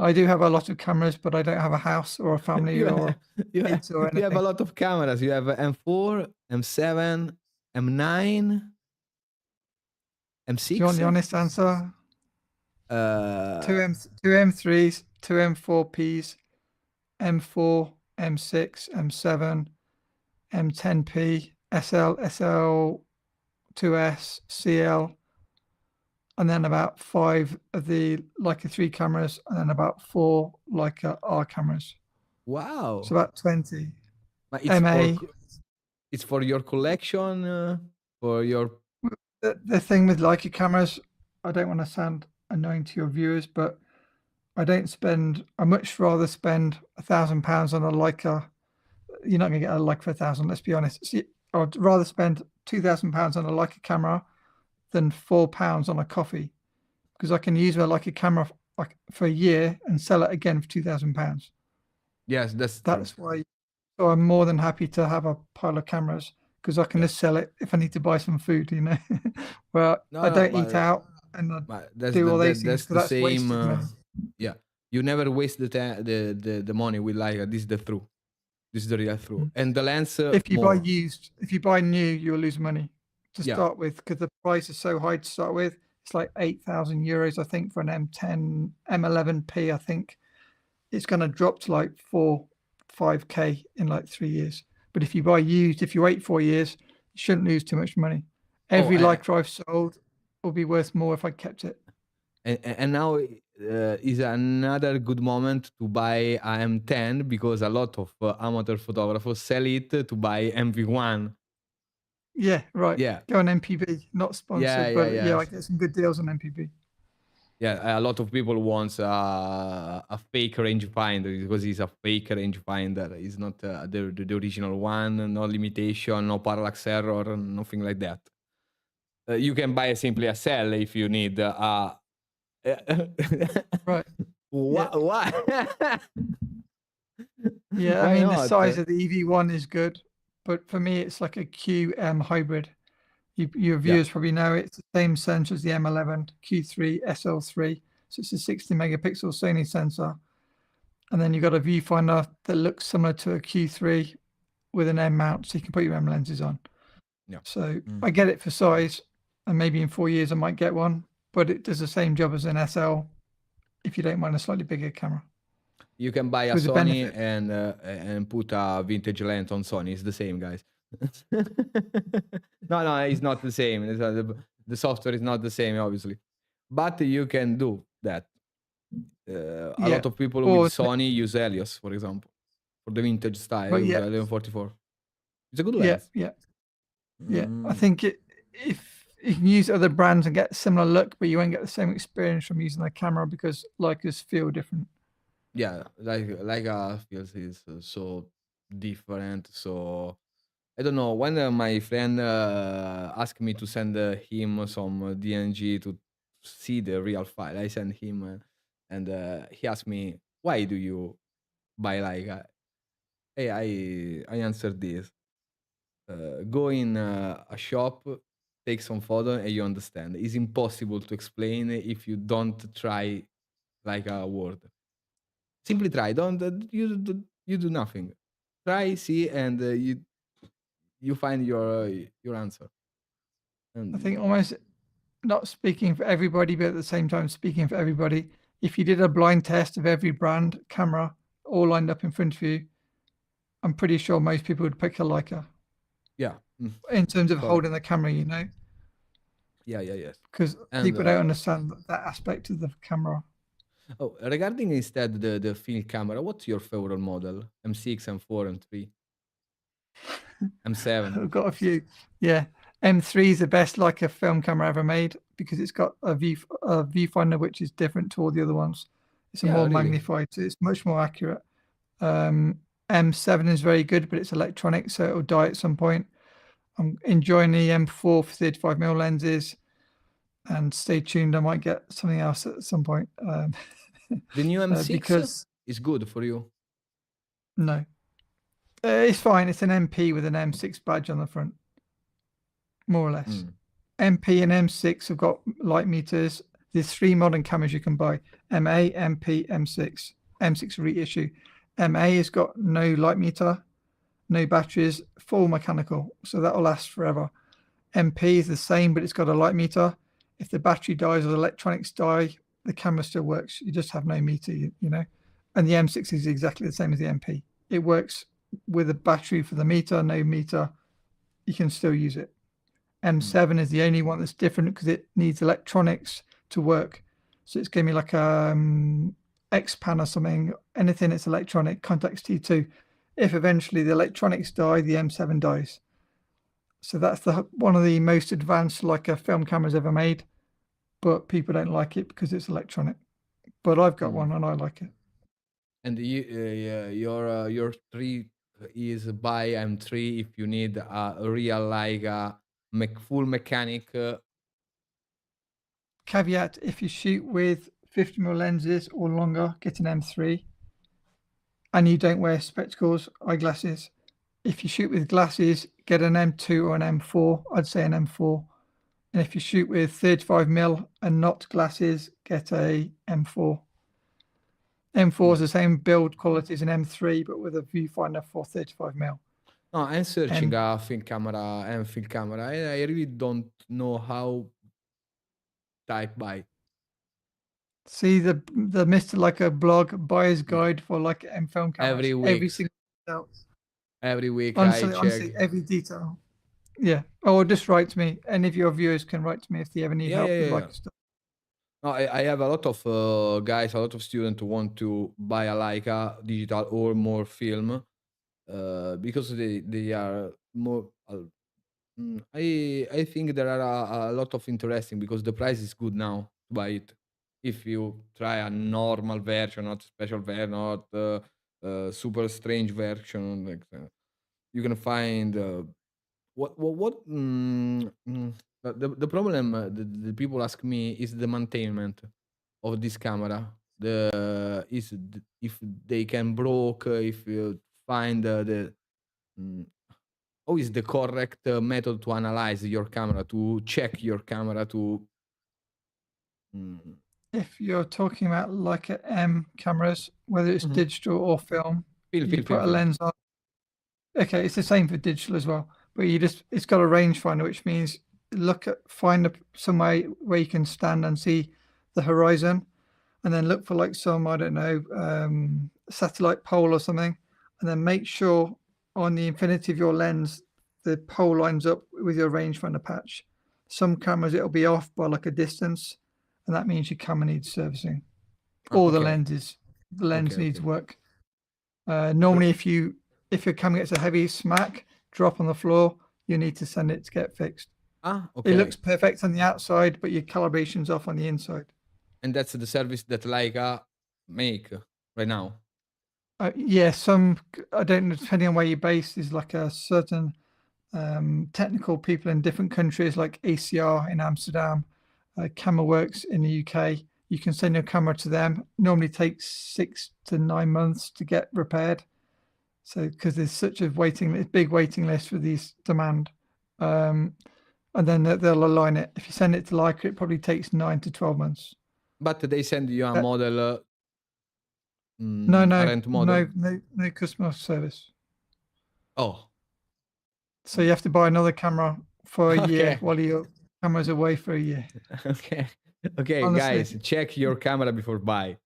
I do have a lot of cameras, but I don't have a house or a family you or you have, kids or you have a anything. lot of cameras. You have M4, M7, M9, M6. Do you want the honest answer? Two M3s, two M4Ps, M4, M6, M7, M10P, SL, SL2S, CL, and then about 5 of the Leica 3 cameras, and then about 4 Leica R cameras. Wow. So about 20. But it's MA. It's for your collection, for your. The thing with Leica cameras, I don't want to sound annoying to your viewers, but I much rather spend £1,000 on a Leica. You're not going to get a Leica for 1,000, let's be honest. See, I'd rather spend £2,000 on a Leica camera than £4 on a coffee, because I can use my Leica camera for a year and sell it again for £2,000. Yes, that's why. So I'm more than happy to have a pile of cameras, because I can just sell it if I need to buy some food, you know. Well, I don't eat out and I do all these things, because that's wasted money. Yeah, you never waste the money with Leica. This is the truth. This is the real truth. And the lens. If you buy used, if you buy new, you'll lose money to start with, because the price is so high to start with. It's like €8,000, I think, for an M10, M11P. I think it's going to drop to like 4-5K in like 3 years. But if you buy used, if you wait 4 years, you shouldn't lose too much money. Every Leica I've sold will be worth more if I kept it. And now is another good moment to buy a M10, because a lot of amateur photographers sell it to buy MV1. Yeah, right. Yeah. Go on MPB, not sponsored, but yeah, I get some good deals on MPB. Yeah, a lot of people want a fake rangefinder, because it's a fake rangefinder. It's not the original one. No limitation, no parallax error, nothing like that. You can buy simply a cell if you need a. Right. Why? Yeah, I mean, the size of the EV1 is good, but for me, it's like a QM hybrid. Your viewers probably know it's the same sensor as the M11, Q3, SL3. So it's a 60 megapixel Sony sensor. And then you've got a viewfinder that looks similar to a Q3 with an M mount, so you can put your M lenses on. Yeah. So I get it for size, and maybe in 4 years I might get one, but it does the same job as an SL if you don't mind a slightly bigger camera. You can buy a Sony and put a vintage lens on Sony. It's the same, guys. No, it's not the same. The software is not the same, obviously, but you can do that. A lot of people with Sony use Helios, for example, for the vintage style. Use 1144. It's a good lens. Yeah. I think if you can use other brands and get a similar look, but you won't get the same experience from using the camera, because Leicas feel different. Yeah, Leica feels is so different. So I don't know. When my friend asked me to send him some DNG to see the real file, I sent him, and he asked me, "Why do you buy Leica?" Hey, I answered this. Go in a shop, take some photo, and you understand. It's impossible to explain if you don't try like a word. Simply try. You do nothing. Try, see, and you find your answer. I think almost not speaking for everybody, but at the same time speaking for everybody. If you did a blind test of every brand camera all lined up in front of you, I'm pretty sure most people would pick a Leica. Yeah. In terms of holding the camera, you know. Yes. Because people don't understand that aspect of the camera. Oh, regarding instead the film camera, what's your favorite model? M6, M4, M3, M7? I've got a few. Yeah, M3 is the best Leica film camera ever made, because it's got a viewfinder which is different to all the other ones. It's more magnified, so it's much more accurate. M7 is very good, but it's electronic, so it'll die at some point. I'm enjoying the M4 for 35mm lenses, and stay tuned, I might get something else at some point. The new M6 is good for you? No. It's fine. It's an MP with an M6 badge on the front, more or less. MP and M6 have got light meters. There's 3 modern cameras you can buy: MA, MP, M6. M6 reissue. MA has got no light meter, no batteries, full mechanical, so that'll last forever. MP is the same, but it's got a light meter. If the battery dies or the electronics die, the camera still works. You just have no meter, you know. And the M6 is exactly the same as the MP. It works with a battery for the meter, no meter. You can still use it. M7 is the only one that's different because it needs electronics to work. So it's going to be like a X-Pan or something. Anything that's electronic, Contax T2. If eventually the electronics die, the M7 dies. So that's one of the most advanced Leica film cameras ever made, but people don't like it because it's electronic. But I've got one and I like it. And your three is buy M3 if you need a real Leica full mechanic. Caveat: if you shoot with 50mm lenses or longer, get an M3. And you don't wear spectacles, eyeglasses. If you shoot with glasses, get an M2 or an M4. I'd say an M4. And if you shoot with 35mm and not glasses, get a M4. M4 is the same build quality as an M3, but with a viewfinder for 35mm. No, I'm searching a film camera and film camera. I really don't know how type by. See the Mr. Leica blog buyer's guide for like M film cameras. Every week. Every single detail. Every week honestly, I check. every detail. Yeah. Or just write to me. Any of your viewers can write to me if they ever need help with Leica stuff. No, I have a lot of guys, a lot of students who want to buy a Leica digital or more film because they are more. I think there are a lot of interesting because the price is good now to buy it. If you try a normal version, not special version, not super strange version, like you can find the problem the people ask me is the maintenance of this camera. If they can broke, if you find how is the correct method to analyze your camera, to check your camera, to If you're talking about Leica M cameras, whether it's digital or film, you put a lens on. Okay, it's the same for digital as well, but it's got a rangefinder, which means find some way where you can stand and see the horizon, and then look for like some, I don't know, satellite pole or something, and then make sure on the infinity of your lens, the pole lines up with your rangefinder patch. Some cameras, it'll be off by like a distance, and that means your camera needs servicing. Or the lens needs work. Normally, if your camera gets a heavy smack, drop on the floor, you need to send it to get fixed. Okay. It looks perfect on the outside, but your calibration's off on the inside. And that's the service that Leica make right now. Yeah, I don't know, depending on where you're based, is like a certain technical people in different countries, like ACR in Amsterdam, CameraWorks in the UK. You can send your camera to them. Normally takes 6 to 9 months to get repaired. So because there's such a big waiting list for these demand. And then they'll align it. If you send it to Leica, it probably takes 9 to 12 months. But they send you a model. No customer service. Oh. So you have to buy another camera for a year while your camera's away for a year. Okay, honestly, guys, check your camera before buy.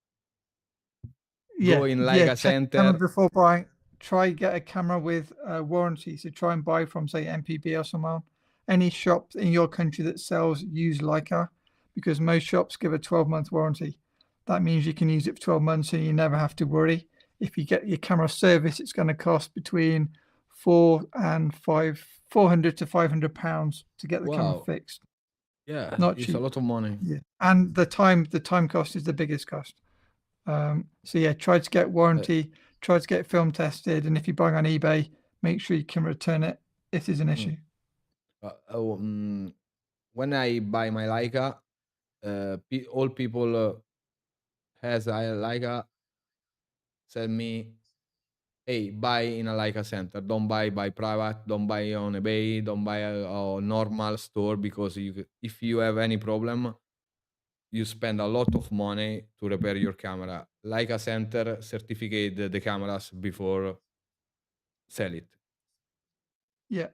Go in Leica Center. Camera before buying. Try get a camera with a warranty. So try and buy from, say, MPB or someone. Any shop in your country that sells used Leica, because most shops give a 12-month warranty. That means you can use it for 12 months and you never have to worry. If you get your camera service, it's going to cost between £400 to £500 to get the camera fixed. Yeah, not it's cheap. A lot of money. Yeah, and the time cost is the biggest cost. So yeah, try to get warranty, try to get film tested, and if you're buying on eBay, make sure you can return it if there's an issue. When I buy my Leica, all people has a Leica tell me, hey, buy in a Leica center. Don't buy by private. Don't buy on eBay. Don't buy a normal store, because if you have any problem, you spend a lot of money to repair your camera. Leica Center certificate the cameras before sell it. Yeah.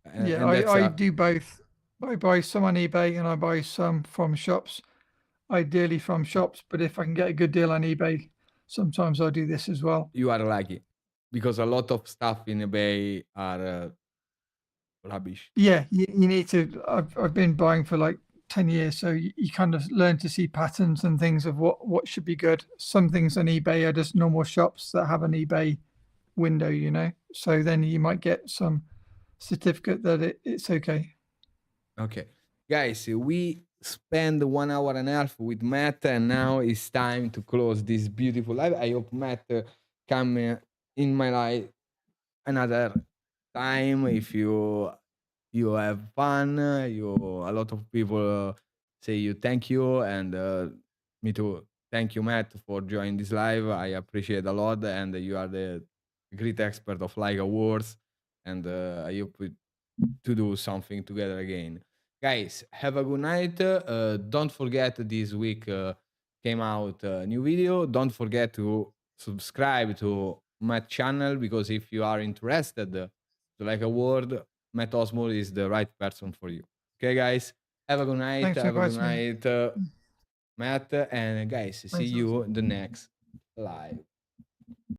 And, Yeah, and that's I do both. I buy some on eBay and I buy some from shops, ideally from shops. But if I can get a good deal on eBay, sometimes I'll do this as well. you are lucky because a lot of stuff in eBay are rubbish. Yeah, you need to. I've been buying for like 10 years, so you kind of learn to see patterns and things of what should be good. Some things on eBay are just normal shops that have an eBay window, you know. So then you might get some certificate that it's okay. Okay, guys, we spend 1 hour and a half with Matt, and now it's time to close this beautiful live. I hope Matt come in my life another time. If you have fun, you a lot of people say you thank you, and me too. Thank you, Matt, for joining this live. I appreciate a lot, and you are the great expert of Leica Awards, and I hope to do something together again. Guys, have a good night. Don't forget this week came out a new video. Don't forget to subscribe to my channel, because if you are interested to like a word, Matt Osborne is the right person for you. Okay, guys, have a good night. Thanks for Have a good inviting me. night, Matt. And guys, see Thanks. you in the next live.